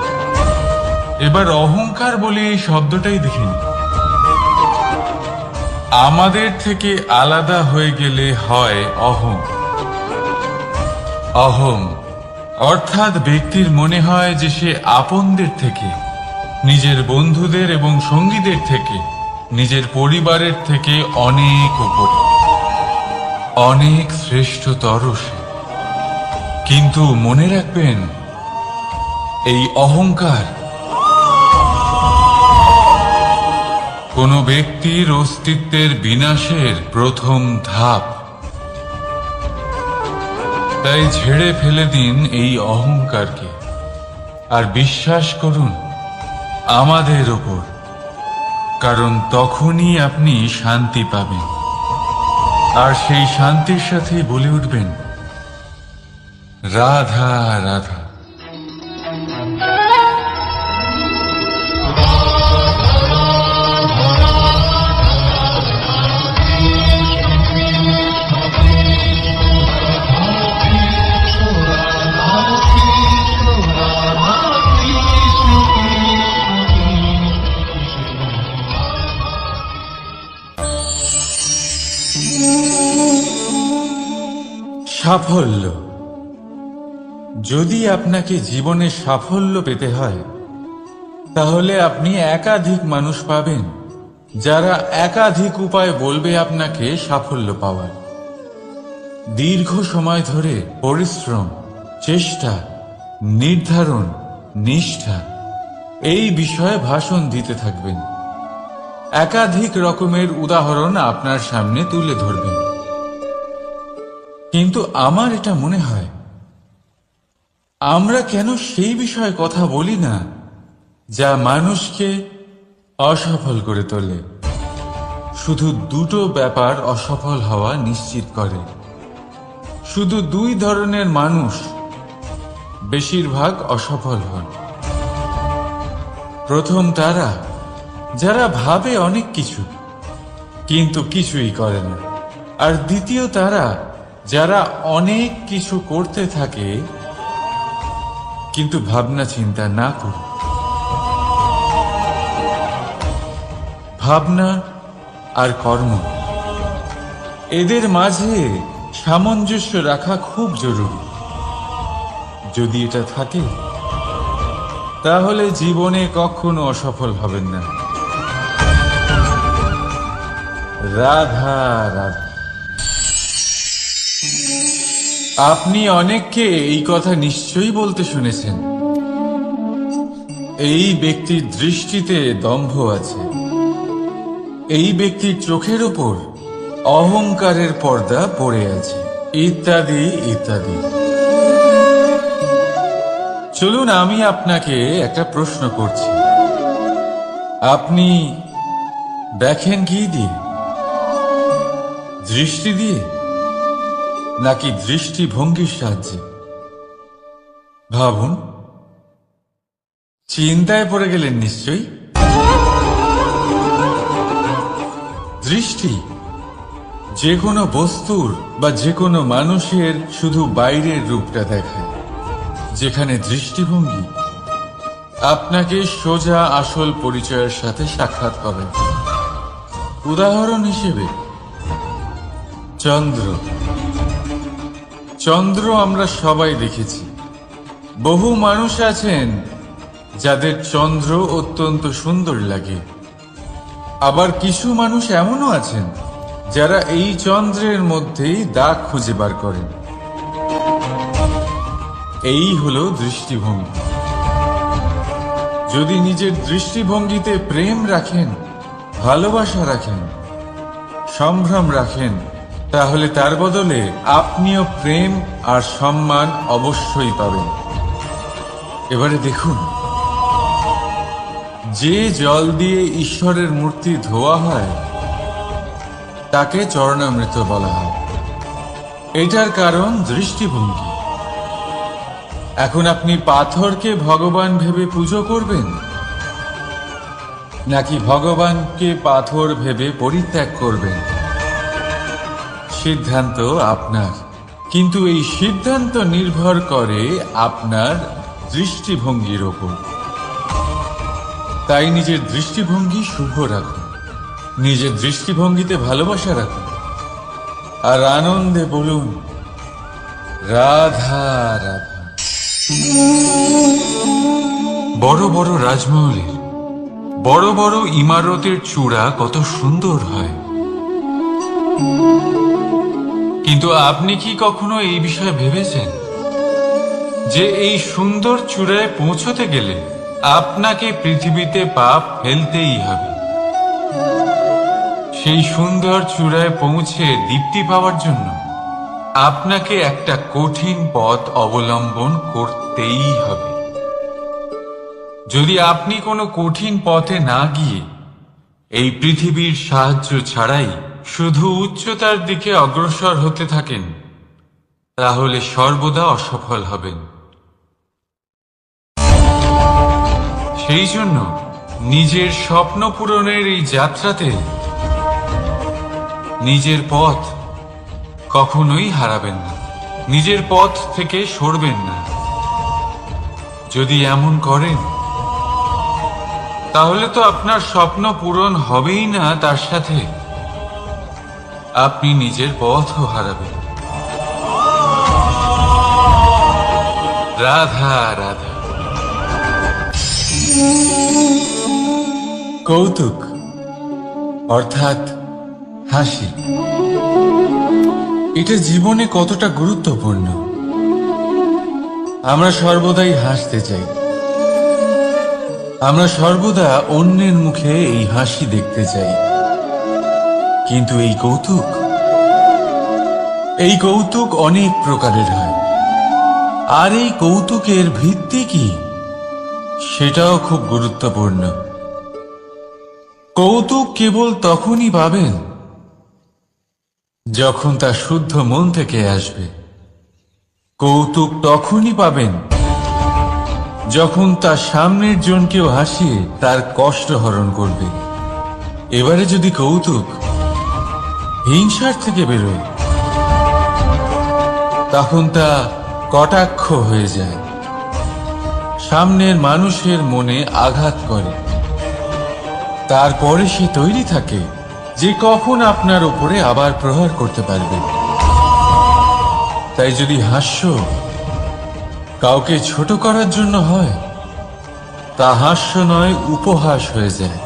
এবার অহংকার বলে এই শব্দটাই দেখিনি। আমাদের থেকে আলাদা হয়ে গেলে হয় অহং। অহং অর্থাৎ ব্যক্তির মনে হয় যে সে আপনদের থেকে, নিজের বন্ধুদের এবং সঙ্গীদের থেকে, নিজের পরিবারের থেকে অনেক উপরে, অনেক শ্রেষ্ঠতর সে। কিন্তু মনে রাখবেন, এই অহংকার কোন ব্যক্তির অস্তিত্বের বিনাশের প্রথম ধাপ। তাই ঝেড়ে ফেলে দিন এই অহংকারকে, আর বিশ্বাস করুন আমাদের ওপর, কারণ তখনই আপনি শান্তি পাবেন। আর সেই শান্তির সাথেই বলে উঠবেন, রাধা রাধা। সাফল্য। যদি আপনাকে জীবনে সাফল্য পেতে হয়, তাহলে আপনি একাধিক মানুষ পাবেন যারা একাধিক উপায় বলবে আপনাকে সাফল্য পাওয়ার। দীর্ঘ সময় ধরে পরিশ্রম, চেষ্টা, নির্ধারণ, নিষ্ঠা এই বিষয়ে ভাষণ দিতে থাকবেন। একাধিক রকমের উদাহরণ আপনার সামনে তুলে ধরবেন। কিন্তু আমার এটা মনে হয়, আমরা কেন সেই বিষয়ে কথা বলি না যা মানুষকে অসফল করে তোলে? শুধু দুটো ব্যাপার অসফল হওয়া নিশ্চিত করে। শুধু 2 ধরনের মানুষ বেশিরভাগ অসফল হন। প্রথম তারা যারা ভাবে অনেক কিছু কিন্তু কিছুই করে না। আর দ্বিতীয় তারা যারা অনেক কিছু করতে থাকে কিন্তু ভাবনা চিন্তা না করে। ভাবনা আর কর্ম, এদের মাঝে সামঞ্জস্য রাখা খুব জরুরি। যদি এটা থাকে, তাহলে জীবনে কখনো অসফল হবেন না। রাধা রাধা। আপনি অনেককে এই কথা নিশ্চয়ই বলতে শুনেছেন, এই ব্যক্তির দৃষ্টিতে দম্ভ আছে, এই ব্যক্তির চোখের ওপর অহংকারের পর্দা পড়ে আছে, ইত্যাদি ইত্যাদি। চলুন আমি আপনাকে একটা প্রশ্ন করছি। আপনি দেখেন কি দিয়ে? দৃষ্টি দিয়ে নাকি দৃষ্টিভঙ্গির সাহায্যে? ভাবুন। চিন্তায় পড়ে গেলেন নিশ্চয়ই। দৃষ্টি যে কোনো বস্তুর বা যে কোনো মানুষের শুধু বাইরের রূপটা দেখায়, যেখানে দৃষ্টিভঙ্গি আপনাকে সোজা আসল পরিচয়ের সাথে সাক্ষাৎ করেন। উদাহরণ হিসেবে চন্দ্র। চন্দ্র আমরা সবাই দেখেছি। বহু মানুষ আছেন যাদের চন্দ্র অত্যন্ত সুন্দর লাগে, আবার কিছু মানুষ এমনও আছেন যারা এই চন্দ্রের মধ্যেই দাগ খুঁজে বার করেন। এই হলো দৃষ্টিভঙ্গি। যদি নিজের দৃষ্টিভঙ্গিতে প্রেম রাখেন, ভালোবাসা রাখেন, সম্ভ্রম রাখেন, তাহলে তার বদলে আপনিও প্রেম আর সম্মান অবশ্যই পাবেন। এবারে দেখুন, যে জল দিয়ে ঈশ্বরের মূর্তি ধোয়া হয় তাকে চরণামৃত বলা হয়। এটার কারণ দৃষ্টিভঙ্গি। এখন আপনি পাথরকে ভগবান ভেবে পুজো করবেন, নাকি ভগবানকে পাথর ভেবে পরিত্যাগ করবেন? সিদ্ধান্ত আপনার, কিন্তু এই সিদ্ধান্ত নির্ভর করে আপনার দৃষ্টিভঙ্গির ওপর। তাই নিজের দৃষ্টিভঙ্গি শুভ রাখুন, নিজের দৃষ্টিভঙ্গিতে ভালোবাসা রাখুন, আর আনন্দে বলুন রাধা রাধা। বড় বড় রাজমহলের বড় বড় ইমারতের চূড়া কত সুন্দর হয়, কিন্তু আপনি কি কখনো এই বিষয়ে ভেবেছেন যে এই সুন্দর চূড়ায় পৌঁছতে গেলে আপনাকে পৃথিবীতে পা ফেলতেই হবে? সেই সুন্দর চূড়ায় পৌঁছে দীপ্তি পাওয়ার জন্য আপনাকে একটা কঠিন পথ অবলম্বন করতেই হবে। যদি আপনি কোনো কঠিন পথে না গিয়ে এই পৃথিবীর সাহায্য ছাড়াই শুধু উচ্চতার দিকে অগ্রসর হতে থাকেন, তাহলে সর্বদা অসফল হবেন। সেই জন্য নিজের স্বপ্ন পূরণের এই যাত্রাতে নিজের পথ কখনোই হারাবেন না, নিজের পথ থেকে সরবেন না। যদি এমন করেন, তাহলে তো আপনার স্বপ্ন পূরণ হবেই না, তার সাথে আপনি নিজের পথও হারাবেন। রাধা রাধা। কৌতুক অর্থাৎ হাসি, এটা জীবনে কতটা গুরুত্বপূর্ণ। আমরা সর্বদাই হাসতে চাই, আমরা সর্বদা অন্যের মুখে এই হাসি দেখতে চাই। কিন্তু এই কৌতুক অনেক প্রকারের হয়, আর এই কৌতুকের ভিত্তি কি সেটাও খুব গুরুত্বপূর্ণ। কৌতুক কেবল তখনই পাবেন যখন তা শুদ্ধ মন থেকে আসবে। কৌতুক তখনই পাবেন যখন তার সামনের জনকেও হাসিয়ে তার কষ্ট হরণ করবে। এবারে যদি কৌতুক হিংসার থেকে বেরোয়, তখন তা কটাক্ষ হয়ে যায়, সামনের মানুষের মনে আঘাত করে। তারপরে সে তৈরি থাকে যে কখন আপনার উপরে আবার প্রহার করতে পারবে। তাই যদি হাস্য কাউকে ছোট করার জন্য হয়, তা হাস্য নয়, উপহাস হয়ে যায়।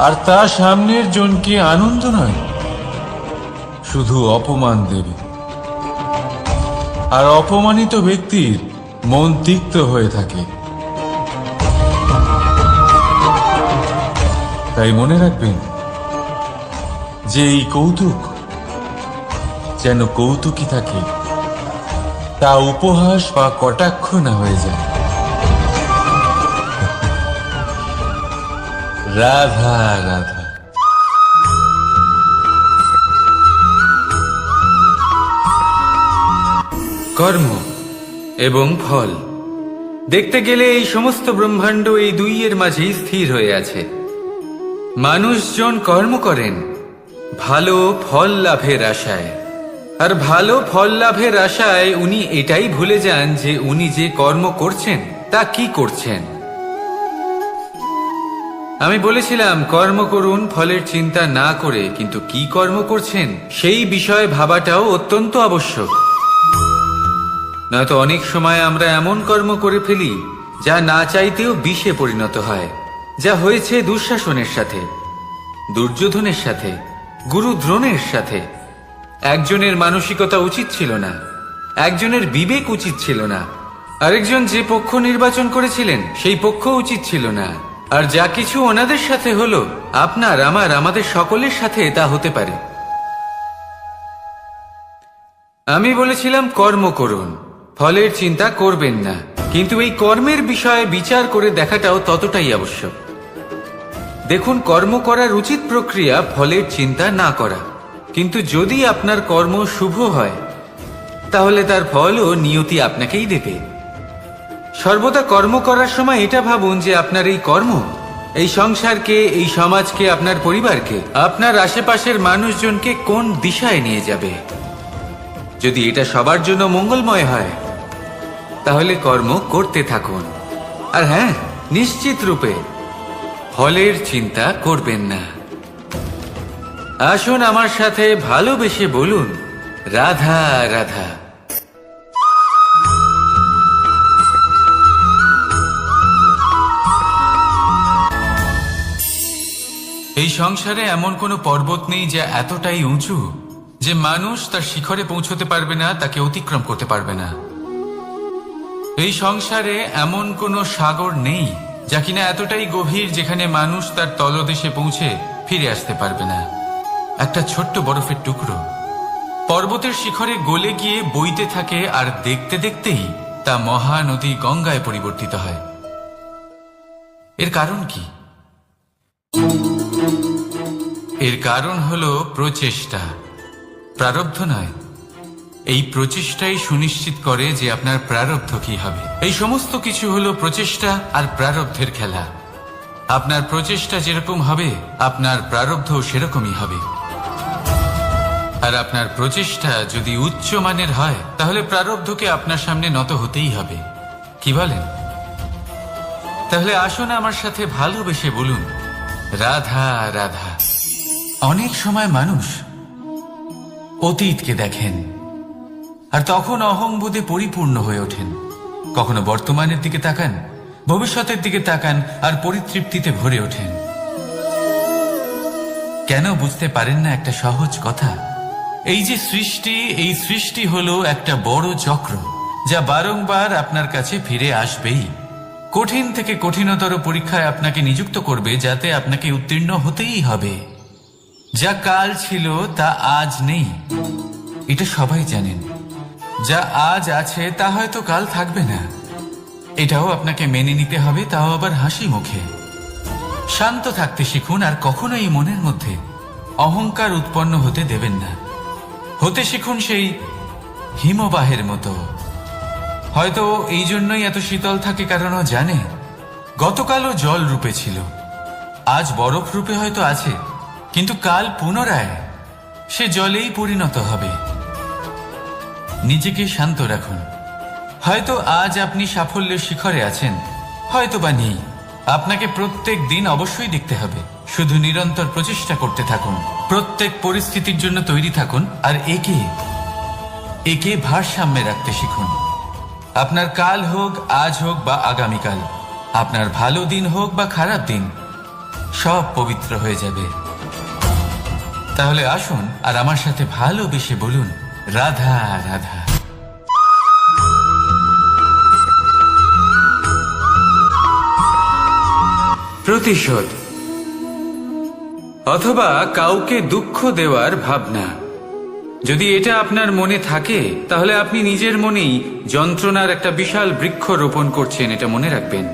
আর তা সামনের জনকে আনন্দ নয়, শুধু অপমান দেবে। আর অপমানিত ব্যক্তির মন তিক্ত হয়ে থাকে। তাই মনে রাখবেন যে এই কৌতুক যেন কৌতুকই থাকে, তা উপহাস বা কটাক্ষ না হয়ে যায়। রাধা রাধা। কর্ম এবং ফল, দেখতে গেলে এই সমস্ত ব্রহ্মাণ্ড এই দুইয়ের মাঝেই স্থির হয়ে আছে। মানুষজন কর্ম করেন ভালো ফল লাভের আশায়, আর ভালো ফল লাভের আশায় উনি এটাই ভুলে যান যে উনি যে কর্ম করছেন তা কি করছেন। আমি বলেছিলাম কর্ম করুন ফলের চিন্তা না করে, কিন্তু কি কর্ম করছেন সেই বিষয়ে ভাবাটাও অত্যন্ত আবশ্যক। নয়তো অনেক সময় আমরা এমন কর্ম করে ফেলি যা না চাইতেও বিষে পরিণত হয়, যা হয়েছে দুঃশাসনের সাথে, দুর্যোধনের সাথে, গুরু দ্রোণের সাথে। একজনের মানসিকতা উচিত ছিল না, একজনের বিবেক উচিত ছিল না, আরেকজন যে পক্ষ নির্বাচন করেছিলেন সেই পক্ষ উচিত ছিল না। আর যা কিছু ওনাদের সাথে হলো, আপনার আমাদের সকলের সাথে তা হতে পারে। আমি বলেছিলাম কর্ম করুন, ফলের চিন্তা করবেন না, কিন্তু এই কর্মের বিষয়ে বিচার করে দেখাটাও ততটাই আবশ্যক। দেখুন, কর্ম করার উচিত প্রক্রিয়া ফলের চিন্তা না করা, কিন্তু যদি আপনার কর্ম শুভ হয় তাহলে তার ফলও নিয়তি আপনাকেই দেবে। সর্বদা কর্ম করার সময় এটা ভাবুন যে আপনার এই কর্ম এই সংসারকে, এই সমাজকে, আপনার পরিবারকে, আপনার আশেপাশের মানুষজনকে কোন দিশায় নিয়ে যাবে। যদি এটা সবার জন্য মঙ্গলময় হয় তাহলে কর্ম করতে থাকুন। আর হ্যাঁ, নিশ্চিত রূপে ফলের চিন্তা করবেন না। আসুন আমার সাথে ভালোবেসে বলুন, রাধা রাধা। এই সংসারে এমন কোনো পর্বত নেই যা এতটাই উঁচু যে মানুষ তার শিখরে পৌঁছতে পারবে না, তাকে অতিক্রম করতে পারবে না। এই সংসারে এমন কোনো সাগর নেই যা কিনা এতটাই গভীর যেখানে মানুষ তার তলদেশে পৌঁছে ফিরে আসতে পারবে না। একটা ছোট্ট বরফের টুকরো পর্বতের শিখরে গলে গিয়ে বইতে থাকে, আর দেখতে দেখতেই তা মহানদী গঙ্গায় পরিবর্তিত হয়। এর কারণ কি? এর কারণ হলো প্রচেষ্টা, প্রারব্ধ নয়। এই প্রচেষ্টাই সুনিশ্চিত করে যে আপনার প্রারব্ধ কি হবে। এই সমস্ত কিছু হলো প্রচেষ্টা আর প্রারব্ধের খেলা। আপনার প্রচেষ্টা যেরকম হবে আপনার প্রারব্ধ সেরকমই হবে। আর আপনার প্রচেষ্টা যদি উচ্চ মানের হয় তাহলে প্রারব্ধকে আপনার সামনে নত হতেই হবে। কি বলেন? তাহলে আসুন আমার সাথে ভালোবেসে বলুন, রাধা রাধা। অনেক সময় মানুষ অতীতকে দেখেন আর তখন অহংবোধে পরিপূর্ণ হয়ে ওঠেন। কখনো বর্তমানের দিকে তাকান, ভবিষ্যতের দিকে তাকান আর পরিতৃপ্তিতে ভরে ওঠেন। কেন বুঝতে পারেন না একটা সহজ কথা? এই যে সৃষ্টি, এই সৃষ্টি হলো একটা বড় চক্র যা বারংবার আপনার কাছে ফিরে আসবেই। কঠিন থেকে কঠিনতর পরীক্ষায় আপনাকে নিযুক্ত করবে, যাতে আপনাকে উত্তীর্ণ হতেই হবে। যা কাল ছিল তা আজ নেই, এটা সবাই জানেন। যা আজ আছে তা হয়তো কাল থাকবে না, এটাও আপনাকে মেনে নিতে হবে, তাও আবার হাসি মুখে। শান্ত থাকতে শিখুন আর কখনোই মনের মধ্যে অহংকার উৎপন্ন হতে দেবেন না। হতে শিখুন সেই হিমবাহের মতো। হয়তো এই জন্যই এত শীতল থাকে, কারণ ও জানে গতকালও জল রূপে ছিল, আজ বরফ রূপে হয়তো আছে, কিন্তু কাল পুনরায় সে জলেই পরিণত হবে। নিজেকে শান্ত রাখুন। হয়তো আজ আপনি সাফল্যের শিখরে আছেন, হয়তো বা নেই। আপনাকে প্রত্যেক দিন অবশ্যই দেখতে হবে। শুধু নিরন্তর প্রচেষ্টা করতে থাকুন, প্রত্যেক পরিস্থিতির জন্য তৈরি থাকুন, আর একে ভারসাম্যে রাখতে শিখুন। আপনার কাল হোক, আজ হোক বা আগামীকাল, আপনার ভালো দিন হোক বা খারাপ দিন, সব পবিত্র হয়ে যাবে। তাহলে আসুন আর আমার সাথে ভালোবেসে বলুন, রাধা রাধা। প্রতিশোধ অথবা কাউকে দুঃখ দেওয়ার ভাবনা। যদি এটা আপনার মনে থাকে তাহলে আপনি নিজের মনেই যন্ত্রণার একটা বিশাল বৃক্ষ রোপণ করছেন, এটা মনে রাখবেন।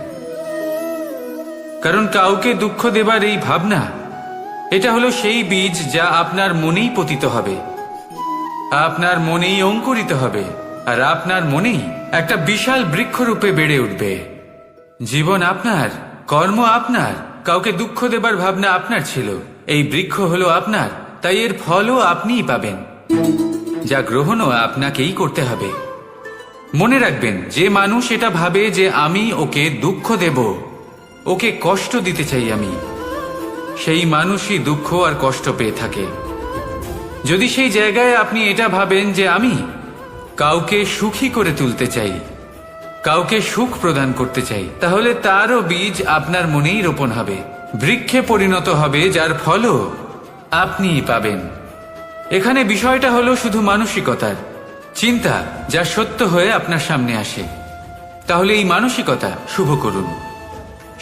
কারণ কাউকে দুঃখ দেবার এই ভাবনা, এটা হলো সেই বীজ যা আপনার মনেই পতিত হবে, আপনার মনেই অঙ্কুরিত হবে, আর আপনার মনেই একটা বিশাল বৃক্ষরূপে বেড়ে উঠবে। জীবন আপনার, কর্ম আপনার, কাউকে দুঃখ দেবার ভাবনা আপনার ছিল, এই বৃক্ষ হলো আপনার, তাই এর ফলও আপনিই পাবেন, যা গ্রহণও আপনাকেই করতে হবে। মনে রাখবেন, যে মানুষ এটা ভাবে যে আমি ওকে দুঃখ দেব, ওকে কষ্ট দিতে চাই আমি, সেই মানুষই দুঃখ আর কষ্ট পেয়ে থাকে। যদি সেই জায়গায় আপনি এটা ভাবেন যে আমি কাউকে সুখী করে তুলতে চাই, কাউকে সুখ প্রদান করতে চাই, তাহলে তারও বীজ আপনার মনেই রোপণ হবে, বৃক্ষে পরিণত হবে, যার ফলও আপনিই পাবেন। এখানে বিষয়টা হলো শুধু মানসিকতার চিন্তা, যা সত্য হয়ে আপনার সামনে আসে। তাহলে এই মানসিকতা শুভ করুন,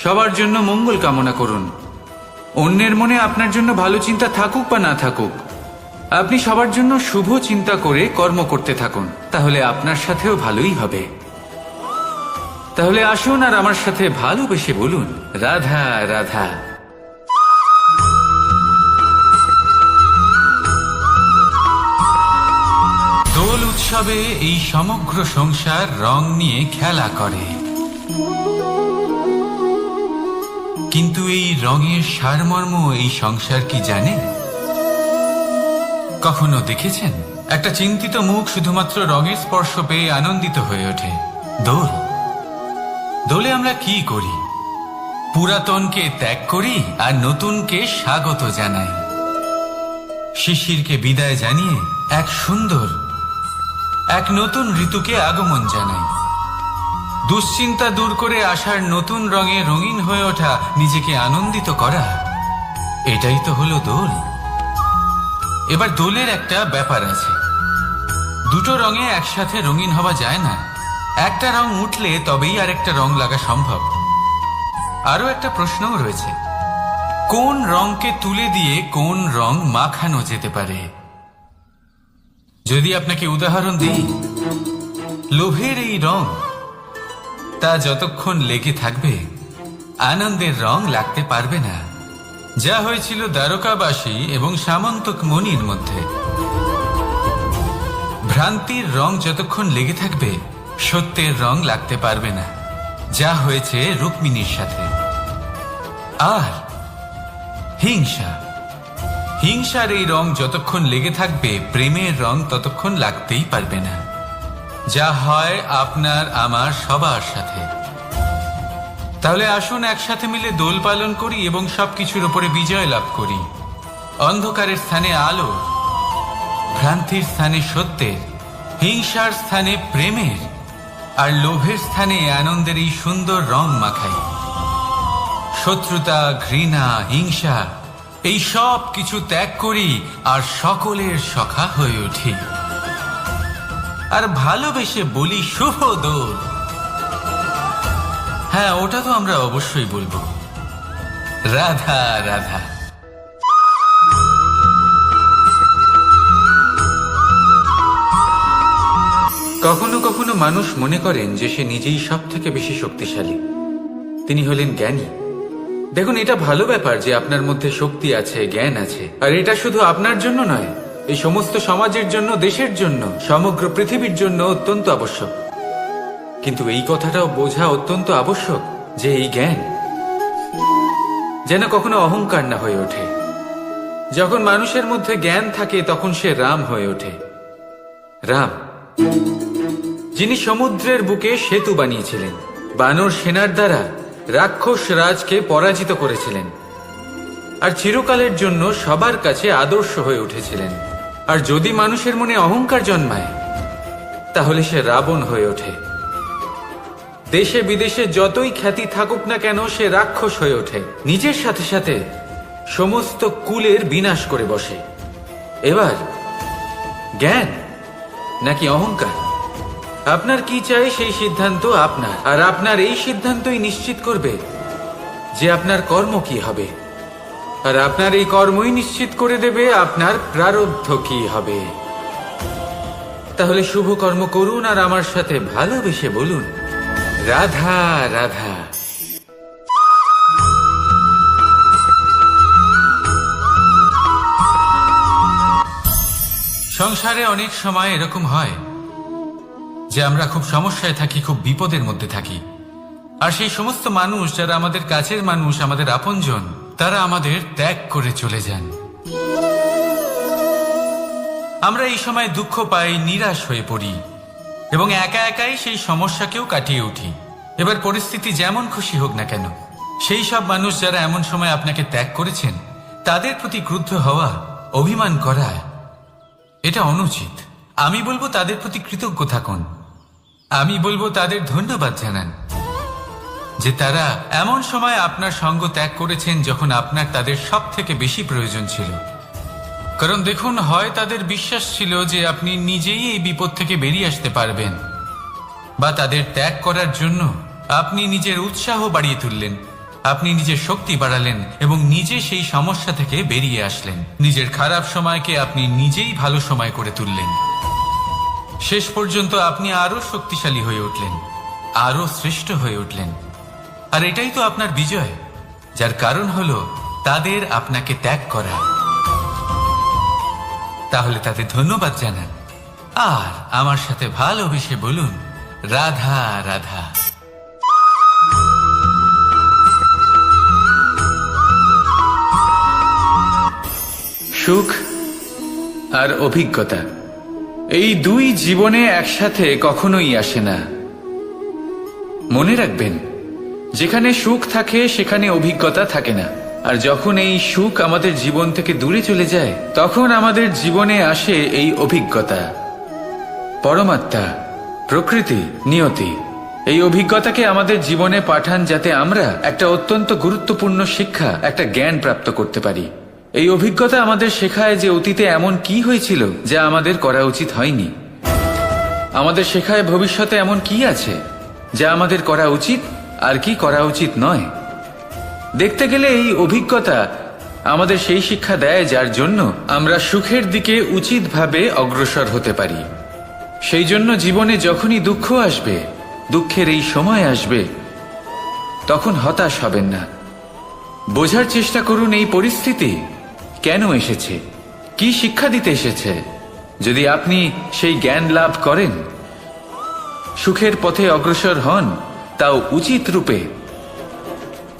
সবার জন্য মঙ্গল কামনা করুন। অন্যের মনে আপনার জন্য ভালো চিন্তা থাকুক বা না থাকুক, আপনি সবার জন্য শুভ চিন্তা করে কর্ম করতে থাকুন, তাহলে আপনার সাথেও ভালোই হবে। তাহলে আসুন আর আমার সাথে ভালোবেসে বলুন, রাধা রাধা। দোল উৎসবে এই সমগ্র সংসার রং নিয়ে খেলা করে, কিন্তু এই রঙের সারমর্ম এই সংসার কি জানে? কখনো দেখেছেন একটা চিন্তিত মুখ শুধুমাত্র রঙের স্পর্শ পেয়ে আনন্দিত হয়ে ওঠে? দোলে আমরা কি করি? পুরাতনকে ত্যাগ করি আর নতুনকে স্বাগত জানাই। শিশিরকে বিদায় জানিয়ে এক নতুন ঋতুকে আগমন জানাই। দুশ্চিন্তা দূর করে আসার নতুন রঙে রঙিন হয়ে ওঠা, নিজেকে আনন্দিত করা, এটাই তো হলো দোল। এবার দোলের একটা ব্যাপার আছে, দুটো রঙে একসাথে রঙিন হওয়া যায় না। একটা রং উঠলে তবেই আরেকটা রং লাগা সম্ভব। আরো একটা প্রশ্নও রয়েছে, কোন রংকে তুলে দিয়ে কোন রং মাখানো যেতে পারে? যদি আপনাকে উদাহরণ দিই, লোভের এই রং, তা যতক্ষণ লেগে থাকবে আনন্দের রং লাগতে পারবে না, যা হয়েছিল দ্বারকাবাসী এবং সামন্তক মণির মধ্যে। ভ্রান্তির রং যতক্ষণ লেগে থাকবে সত্যের রং লাগতে পারবে না, যা হয়েছে রুক্মিণীর সাথে। আর হিংসার এই রং যতক্ষণ লেগে থাকবে প্রেমের রং ততক্ষণ লাগতেই পারবে না, যা হয় আপনার আমার সবার সাথে। তাহলে আসুন একসাথে মিলে দোল পালন করি এবং সবকিছুর উপরে বিজয় লাভ করি। অন্ধকারের স্থানে আলো, ভ্রান্তির স্থানে সত্যের, হিংসার স্থানে প্রেমের, আর লোভের স্থানে আনন্দের এই সুন্দর রং মাখাই। শত্রুতা, ঘৃণা, হিংসা, এই সব কিছু ত্যাগ করি আর সকলের সখা হয়ে উঠি, আর ভালোবেসে বলি শুভ দোল। হ্যাঁ, ওটা তো আমরা অবশ্যই বলবো, রাধা রাধা। কখনো কখনো মানুষ মনে করেন যে সে নিজেই সব থেকে বেশি শক্তিশালী, তিনি হলেন জ্ঞানী। দেখুন, এটা ভালো ব্যাপার যে আপনার মধ্যে শক্তি আছে, জ্ঞান আছে, আর এটা শুধু আপনার জন্য নয়, এই সমস্ত সমাজের জন্য, দেশের জন্য, সমগ্র পৃথিবীর জন্য অত্যন্ত আবশ্যক। কিন্তু এই কথাটাও বোঝা অত্যন্ত আবশ্যক যে এই জ্ঞান যেন কখনো অহংকার না হয়ে ওঠে। যখন মানুষের মধ্যে জ্ঞান থাকে তখন সে রাম হয়ে ওঠে। রাম, যিনি সমুদ্রের বুকে সেতু বানিয়েছিলেন, বানর সেনার দ্বারা রাক্ষস রাজকে পরাজিত করেছিলেন, আর চিরকালের জন্য সবার কাছে আদর্শ হয়ে উঠেছিলেন। আর যদি মানুষের মনে অহংকার জন্মায় তাহলে সে রাবণ হয়ে ওঠে। দেশে বিদেশে যতই খ্যাতি থাকুক না কেন, সে রাক্ষস হয়ে ওঠে, নিজের সাথে সাথে সমস্ত কুলের বিনাশ করে বসে। এবার জ্ঞান নাকি অহংকার, আপনার কি চাই সেই সিদ্ধান্ত আপনার, আর আপনার এই সিদ্ধান্তই নিশ্চিত করবে যে আপনার কর্ম কি হবে, আর আপনার এই কর্মই নিশ্চিত করে দেবে আপনার প্রারব্ধ কি হবে। তাহলে শুভ কর্ম করুন আর আমার সাথে ভালোবেসে বলুন, রাধা রাধা। সংসারে অনেক সময় এরকম হয় যে আমরা খুব সমস্যায় থাকি, খুব বিপদের মধ্যে থাকি। আর সেই সমস্ত মানুষ যারা আমাদের কাছের মানুষ, আমাদের আপনজন, তারা আমাদের ত্যাগ করে চলে যান। আমরা এই সময় দুঃখ পাই, নিরাশ হয়ে পড়ি এবং একা একাই সেই সমস্যাকেও কাটিয়ে উঠি। এবার পরিস্থিতি যেমন খুশি হোক না কেন, সেই সব মানুষ যারা এমন সময় আপনাকে ত্যাগ করেছেন, তাদের প্রতি ক্রুদ্ধ হওয়া, অভিমান করা, এটা অনুচিত। আমি বলবো তাদের প্রতি কৃতজ্ঞ থাকুন। আমি বলবো তাদের ধন্যবাদ জানান যে তারা এমন সময় আপনার সঙ্গ ত্যাগ করেছেন যখন আপনার তাদের সব থেকে বেশি প্রয়োজন ছিল। কারণ দেখুন, হয় তাদের বিশ্বাস ছিল যে আপনি নিজেই এই বিপদ থেকে বেরিয়ে আসতে পারবেন, বা তাদের ত্যাগ করার জন্য আপনি নিজের উৎসাহ বাড়িয়ে তুললেন, আপনি নিজের শক্তি বাড়ালেন এবং নিজে সেই সমস্যা থেকে বেরিয়ে আসলেন। নিজের খারাপ সময়কে আপনি নিজেই ভালো সময় করে তুললেন। শেষ পর্যন্ত আপনি আরো শক্তিশালী হয়ে উঠলেন, আরো শ্রেষ্ঠ হয়ে উঠলেন। আর এটাই তো আপনার বিজয়, যার কারণ হলো তাদের আপনাকে ত্যাগ করা। তাহলে তাদের ধন্যবাদ জানান আর আমার সাথে ভালোবেসে বলুন, রাধা রাধা। সুখ আর অভিজ্ঞতা, এই দুই জীবনে একসাথে কখনোই আসে না। মনে রাখবেন, যেখানে সুখ থাকে সেখানে অভিজ্ঞতা থাকে না। আর যখন এই সুখ আমাদের জীবন থেকে দূরে চলে যায়, তখন আমাদের জীবনে আসে এই অভিজ্ঞতা। পরমাত্মা, প্রকৃতি, নিয়তি এই অভিজ্ঞতাকে আমাদের জীবনে পাঠান যাতে আমরা একটা অত্যন্ত গুরুত্বপূর্ণ শিক্ষা, একটা জ্ঞান প্রাপ্ত করতে পারি। এই অভিজ্ঞতা আমাদের শেখায় যে অতীতে এমন কি হয়েছিল যা আমাদের করা উচিত হয়নি। আমাদের শেখায় ভবিষ্যতে এমন কি আছে যা আমাদের করা উচিত আর কি করা উচিত নয়। দেখতে গেলে এই অভিজ্ঞতা আমাদের সেই শিক্ষা দেয় যার জন্য আমরা সুখের দিকে উচিতভাবে অগ্রসর হতে পারি। সেই জন্য জীবনে যখনই দুঃখ আসবে, দুঃখের এই সময় আসবে, তখন হতাশ হবেন না। বোঝার চেষ্টা করুন এই পরিস্থিতি কেন এসেছে, কি শিক্ষা দিতে এসেছে। যদি আপনি সেই জ্ঞান লাভ করেন, সুখের পথে অগ্রসর হন, তাও উচিত রূপে,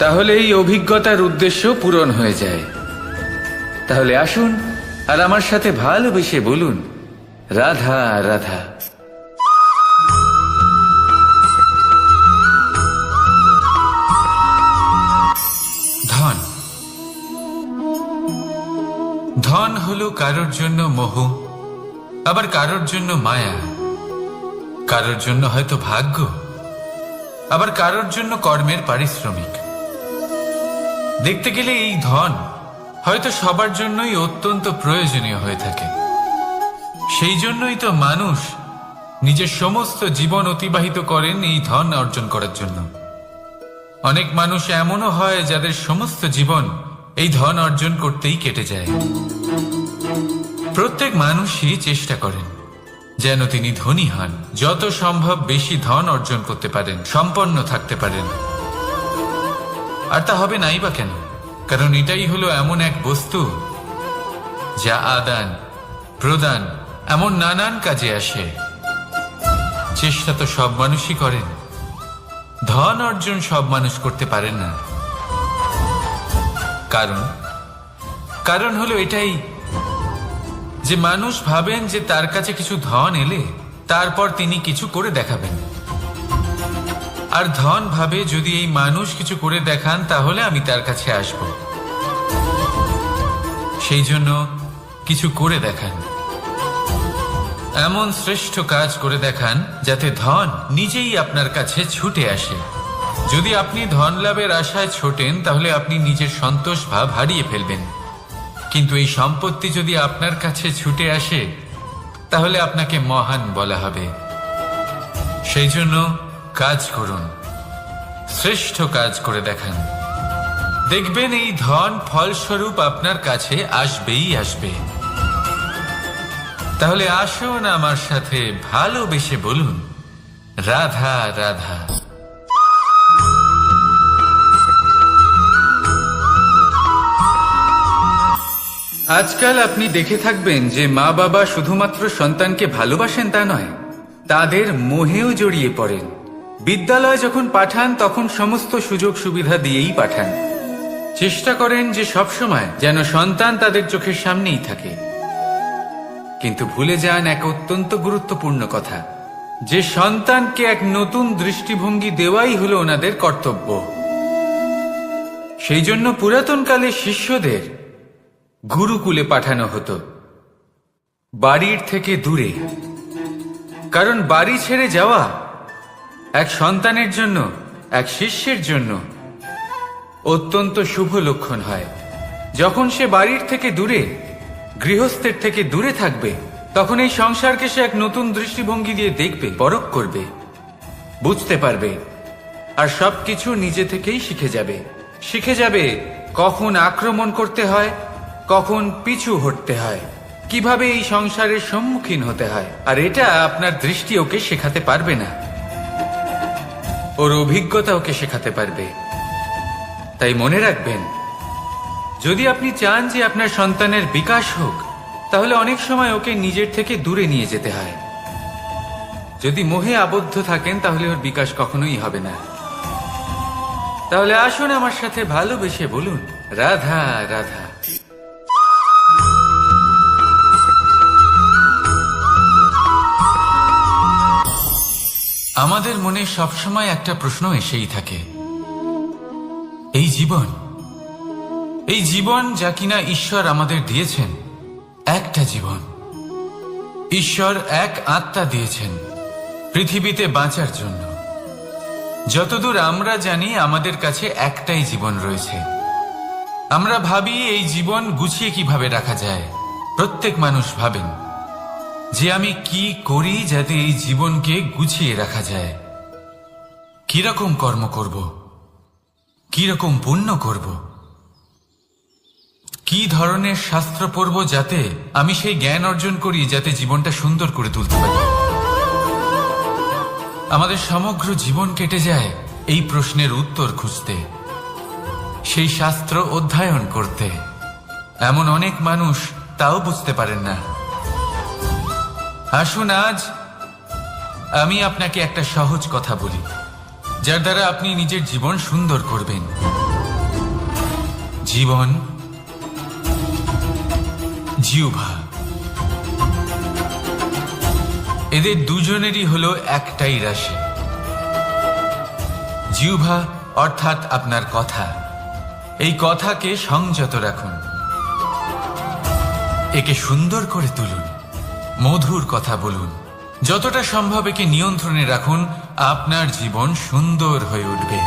তাহলে এই অভিজ্ঞতার উদ্দেশ্য পূরণ হয়ে যায়। তাহলে আসুন আর আমার সাথে ভালোবেসে বলুন, রাধা রাধা। ধন, ধন হলো কারোর জন্য মোহ, আবার কারোর জন্য মায়া, কারোর জন্য হয়তো ভাগ্য, আবার কারোর জন্য কর্মের পারিশ্রমিক। দেখতে গেলে এই ধন হয়তো সবার জন্যই অত্যন্ত প্রয়োজনীয় হয়ে থাকে। সেই জন্যই তো মানুষ নিজের সমস্ত জীবন অতিবাহিত করেন এই ধন অর্জন করার জন্য। অনেক মানুষ এমনও হয় যাদের সমস্ত জীবন এই ধন অর্জন করতেই কেটে যায়। প্রত্যেক মানুষই চেষ্টা করেন যেন তিনি ধনী হন, যত সম্ভব বেশি ধন অর্জন করতে পারেন, সম্পন্ন থাকতে পারেন। আর তা হবে নাই বা কেন? কারণ এটাই হলো এমন এক বস্তু যা আদান প্রদান এমন নানান কাজে আসে। চেষ্টা তো সব মানুষই করেন, ধন অর্জন সব মানুষ করতে পারেন না। কারণ হলো এটাই যে মানুষ ভাবেন যে তার কাছে কিছু ধন এলে তারপর তিনি কিছু করে দেখাবেন। আর ধন ভাবে যদি এই মানুষ কিছু করে দেখান তাহলে আমি তার কাছে আসব। সেই জন্য কিছু করে দেখান, এমন শ্রেষ্ঠ কাজ করে দেখান যাতে ধন নিজেই আপনার কাছে ছুটে আসে। যদি আপনি ধন লাভের আশায় ছোটেন তাহলে আপনি নিজের সন্তোষ ভাব হারিয়ে ফেলবেন। কিন্তু এই সম্পত্তি যদি আপনার কাছে ছুটে আসে তাহলে আপনাকে মহান বলা হবে। সেই জন্য কাজ করুন, শ্রেষ্ঠ কাজ করে দেখান। দেখবেন এই ধন ফলস্বরূপ আপনার কাছে আসবেই আসবে। তাহলে আসুন আমার সাথে ভালোবেসে বলুন, রাধা রাধা। আজকাল আপনি দেখে থাকবেন যে মা বাবা শুধুমাত্র সন্তানকে ভালোবাসেন তা নয়, তাদের মোহেও জড়িয়ে পড়েন। বিদ্যালয়ে যখন পাঠান তখন সমস্ত সুযোগ সুবিধা দিয়েই পাঠান। চেষ্টা করেন যে সবসময় যেন সন্তান তাদের চোখের সামনেই থাকে। কিন্তু ভুলে যান এক অত্যন্ত গুরুত্বপূর্ণ কথা, যে সন্তানকে এক নতুন দৃষ্টিভঙ্গি দেওয়াই হলো ওনাদের কর্তব্য। সেই জন্য পুরাতনকালে শিষ্যদের গুরুকুলে পাঠানো হতো, বাড়ির থেকে দূরে। কারণ বাড়ি ছেড়ে যাওয়া এক সন্তানের জন্য, এক শিষ্যের জন্য অত্যন্ত শুভ লক্ষণ হয়। যখন সে বাড়ির থেকে দূরে, গৃহস্থের থেকে দূরে থাকবে, তখন এই সংসারকে সে এক নতুন দৃষ্টিভঙ্গি দিয়ে দেখবে, পরখ করবে, বুঝতে পারবে, আর সবকিছু নিজে থেকেই শিখে যাবে কখন আক্রমণ করতে হয়, কখন পিছু হটতে হয়, কিভাবে এই সংসারের সম্মুখীন হতে হয়। আর এটা আপনার দৃষ্টি ওকে শেখাতে পারবে না, ওর অভিজ্ঞতা ওকে শেখাতে পারবে। তাই মনে রাখবেন, যদি আপনি চান যে আপনার সন্তানের বিকাশ হোক, তাহলে অনেক সময় ওকে নিজের থেকে দূরে নিয়ে যেতে হয়। যদি মোহে আবদ্ধ থাকেন তাহলে ওর বিকাশ কখনোই হবে না। তাহলে আসুন আমার সাথে ভালোবেসে বলুন, রাধা রাধা। আমাদের মনে সবসময় একটা প্রশ্ন এসেই থাকে, এই জীবন যা কিনা ঈশ্বর আমাদের দিয়েছেন, একটা জীবন। ঈশ্বর এক আত্মা দিয়েছেন পৃথিবীতে বাঁচার জন্য। যতদূর আমরা জানি আমাদের কাছে একটাই জীবন রয়েছে। আমরা ভাবি এই জীবন গুছিয়ে কিভাবে রাখা যায়। প্রত্যেক মানুষ ভাবেন যে আমি কি করি যাতে এই জীবনকে গুছিয়ে রাখা যায়, কিরকম কর্ম করব, কিরকম পুণ্য করব, কি ধরনের শাস্ত্র পড়ব যাতে আমি সেই জ্ঞান অর্জন করি যাতে জীবনটা সুন্দর করে তুলতে পারি। আমাদের সমগ্র জীবন কেটে যায় এই প্রশ্নের উত্তর খুঁজতে, সেই শাস্ত্র অধ্যয়ন করতে। এমন অনেক মানুষ তাও বুঝতে পারেন না। আসুন আজ আমি আপনাকে একটা সহজ কথা বলি, যার দ্বারা আপনি নিজের জীবন সুন্দর করবেন। জীবন, জিহ্বা, এদের দুজনেরই হলো একটাই রাশি। জিহ্বা অর্থাৎ আপনার কথা, এই কথাকে সংযত রাখুন, একে সুন্দর করে তুলুন, মধুর কথা বলুন, যতটা সম্ভব একে নিয়ন্ত্রণে রাখুন। আপনার জীবন সুন্দর হয়ে উঠবে।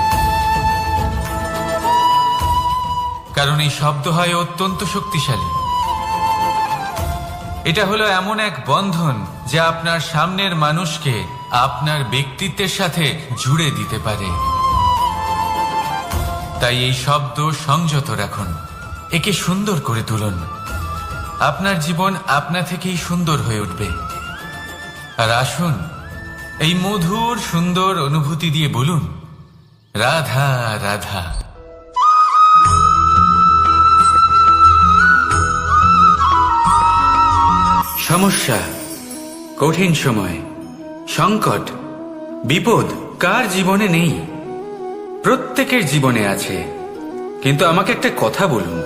কারণ এই শব্দ হয় অত্যন্ত শক্তিশালী। এটা হলো এমন এক বন্ধন যা আপনার সামনের মানুষকে আপনার ব্যক্তিত্বের সাথে জুড়ে দিতে পারে। তাই এই শব্দ সংযত রাখুন, একে সুন্দর করে তুলুন। আপনার জীবন আপনা থেকেই সুন্দর হয়ে উঠবে। আর আসুন এই মধুর সুন্দর অনুভূতি দিয়ে বলুন, রাধা রাধা। সমস্যা, কঠিন সময়, সংকট, বিপদ কার জীবনে নেই? প্রত্যেকের জীবনে আছে। কিন্তু আমাকে একটা কথা বলুন,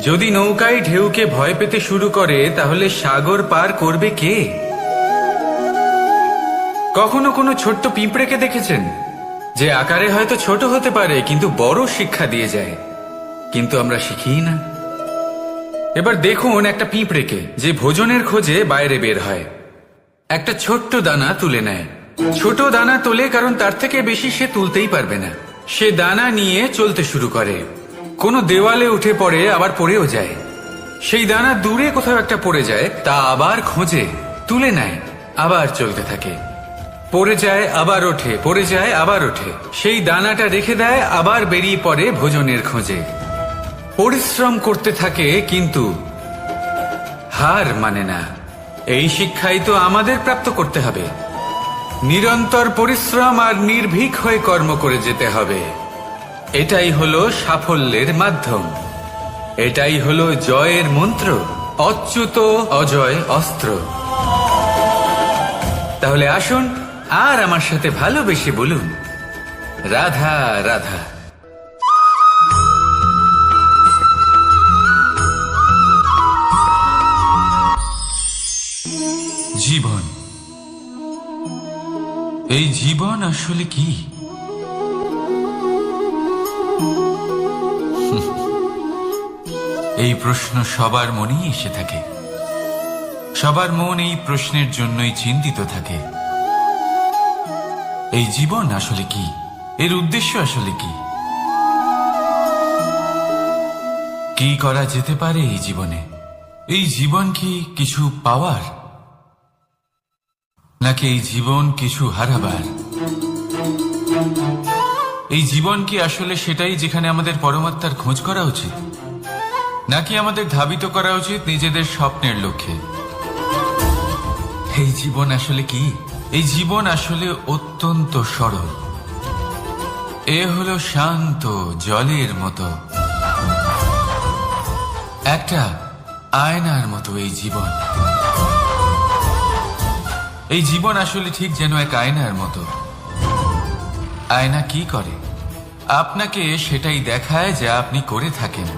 যদি নৌকায় ঢেউকে ভয় পেতে শুরু করে তাহলে সাগর পার করবে কে? কখনো কোনো ছোট্ট পিঁপড়েকে দেখেছেন, যে আকারে হয়তো ছোট হতে পারে কিন্তু বড় শিক্ষা দিয়ে যায়? কিন্তু আমরা শিখিই না। এবার দেখুন একটা পিঁপড়েকে, যে ভোজনের খোঁজে বাইরে বের হয়, একটা ছোট্ট দানা তুলে নেয়। ছোট দানা তোলে কারণ তার থেকে বেশি সে তুলতেই পারবে না। সে দানা নিয়ে চলতে শুরু করে, কোনো দেওয়ালে উঠে পড়ে, আবার পড়েও যায়। সেই দানা দূরে কোথাও একটা পড়ে যায়, তা আবার খোঁজে, তুলে নেয়, আবার চলতে থাকে। পড়ে যায় আবার ওঠে, পড়ে যায় আবার ওঠে। সেই দানাটা রেখে দেয়, আবার বেরিয়ে পড়ে ভোজনের খোঁজে। পরিশ্রম করতে থাকে কিন্তু হার মানে না। এই শিক্ষাই তো আমাদের প্রাপ্ত করতে হবে। নিরন্তর পরিশ্রম আর নির্ভীক হয়ে কর্ম করে যেতে হবে। এটাই হলো সাফল্যের মাধ্যম। এটাই হলো জয়ের মন্ত্র, অচ্যুত অজয় অস্ত্র। তাহলে আসুন আর আমার সাথে ভালোবেসে বলুন, রাধা রাধা। জীবন, এই জীবন আসলে কি? এই প্রশ্ন সবার মনেই এসে থাকে। সবার মন এই প্রশ্নের জন্যই চিন্তিত থাকে। এই জীবন আসলে কি? এর উদ্দেশ্য আসলে কি? কি করা যেতে পারে এই জীবনে? এই জীবন কি কিছু পাওয়ার, নাকি এই জীবন কিছু হারাবার? এই জীবন কি আসলে সেটাই যেখানে আমাদের পরমাত্মার খোঁজ করা উচিত, নাকি আমাদের ধাবিত করা উচিত নিজেদের স্বপ্নের লক্ষ্যে? এই জীবন আসলে কি? এই জীবন আসলে অত্যন্ত সরল। এ হলো শান্ত জলের মতো, একটা আয়নার মতো এই জীবন। এই জীবন আসলে ঠিক যেন এক আয়নার মতো। আয়না কি করে? আপনাকে সেটাই দেখায় যা আপনি করে থাকেন।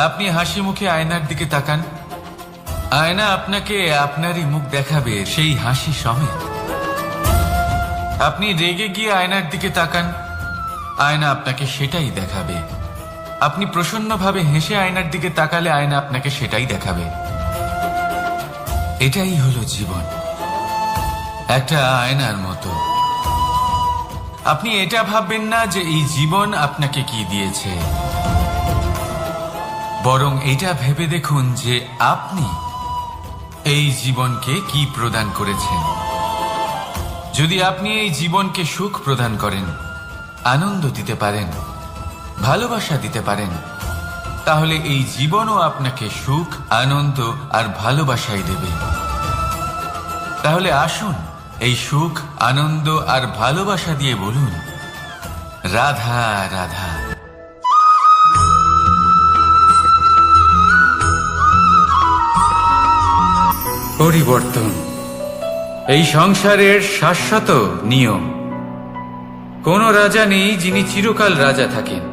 আপনি হাসি মুখে আয়নার দিকে তাকান, আয়না আপনাকে আপনারই মুখ দেখাবে সেই হাসি সমেত। আপনি রেগে গিয়ে আয়নার দিকে তাকান, আয়না আপনাকে সেটাই দেখাবে। আপনি প্রসন্নভাবে হেসে আয়নার দিকে তাকালে আয়না আপনাকে সেটাই দেখাবে। এটাই হলো জীবন, একটা আয়নার মতো। আপনি এটা ভাববেন না যে এই জীবন আপনাকে কি দিয়েছে, বরং এটা ভেবে দেখুন যে আপনি এই জীবনকে কি প্রদান করেছেন। যদি আপনি এই জীবনকে সুখ প্রদান করেন, আনন্দ দিতে পারেন, ভালোবাসা দিতে পারেন, তাহলে এই জীবনও আপনাকে সুখ, আনন্দ আর ভালোবাসাই দেবে। তাহলে আসুন এই সুখ, আনন্দ আর ভালোবাসা দিয়ে বলুন, রাধা রাধা। পরিবর্তন এই সংসারের শাশ্বত নিয়ম। কোন রাজা নেই যিনি চিরকাল রাজা থাকেন,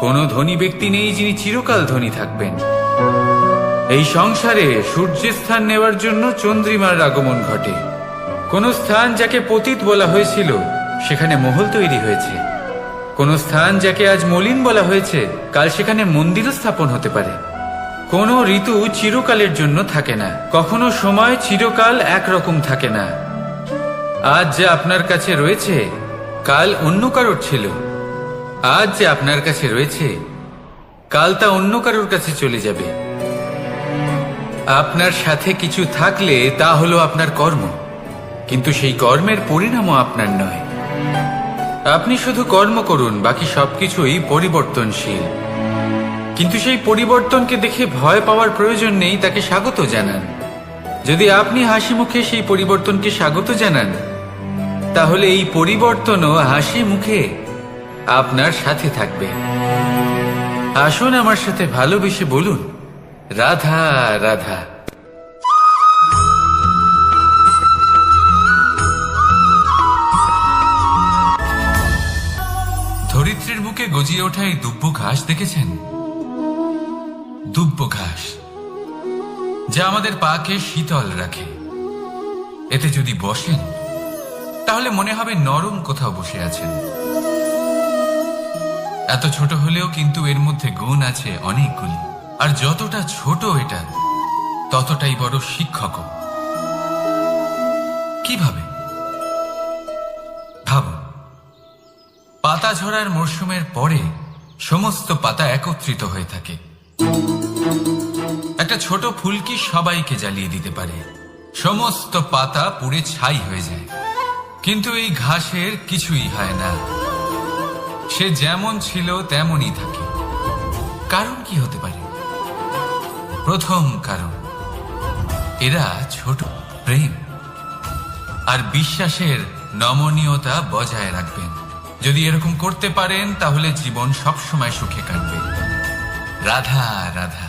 কোন ধনী ব্যক্তি নেই যিনি চিরকাল ধনী থাকবেন। এই সংসারে সূর্যের স্থান নেওয়ার জন্য চন্দ্রিমার আগমন ঘটে। কোন স্থান যাকে পতিত বলা হয়েছিল সেখানে মহল তৈরি হয়েছে। কোন স্থান যাকে আজ মলিন বলা হয়েছে কাল সেখানে মন্দিরও স্থাপন হতে পারে। কোন ঋতু চিরকালের জন্য থাকে না, কখনো সময় চিরকাল একরকম থাকে না। আজ যা আপনার কাছে রয়েছে কাল অন্য কারোর ছিল। আজ যে আপনার কাছে রয়েছে কাল তা অন্য কারোর কাছে চলে যাবে। আপনার সাথে কিছু থাকলে তা হলো আপনার কর্ম, কিন্তু সেই কর্মের পরিণামও আপনার নয়। আপনি শুধু কর্ম করুন, বাকি সবকিছুই পরিবর্তনশীল। কিন্তু সেই পরিবর্তনকে দেখে ভয় পাওয়ার প্রয়োজন নেই, তাকে স্বাগত জানান। যদি আপনি হাসি মুখে সেই পরিবর্তনকে স্বাগত জানান, তাহলে এই পরিবর্তনও হাসি মুখে আপনার সাথে থাকবে। আসুন আমার সাথে ভালোবেসে বলুন, রাধা রাধা। ধরিত্রীর বুকে গজিয়ে ওঠা এই দুব্য ঘাস দেখেছেন? দুব্য ঘাস যা আমাদের পাকে শীতল রাখে। এতে যদি বসেন তাহলে মনে হবে নরম কোথাও বসে আছেন। এত ছোট হলেও কিন্তু এর মধ্যে গুণ আছে অনেকগুলি, আর যতটা ছোট এটা ততটাই বড় শিক্ষক। কিভাবে? ভাবুন, পাতা ঝরার মরশুমের পরে সমস্ত পাতা একত্রিত হয়ে থাকে। একটা ছোট ফুলকি সবাইকে জ্বালিয়ে দিতে পারে, সমস্ত পাতা পুড়ে ছাই হয়ে যায়। কিন্তু এই ঘাসের কিছুই হয় না, সে যেমন ছিল তেমনই থাকে। কারণ কি হতে পারে? প্রথম কারণ, এরা ছোট প্রেম আর বিশ্বাসের নমনীয়তা বজায় রাখবেন। যদি এরকম করতে পারেন তাহলে জীবন সবসময় সুখে কাটবে। রাধা রাধা।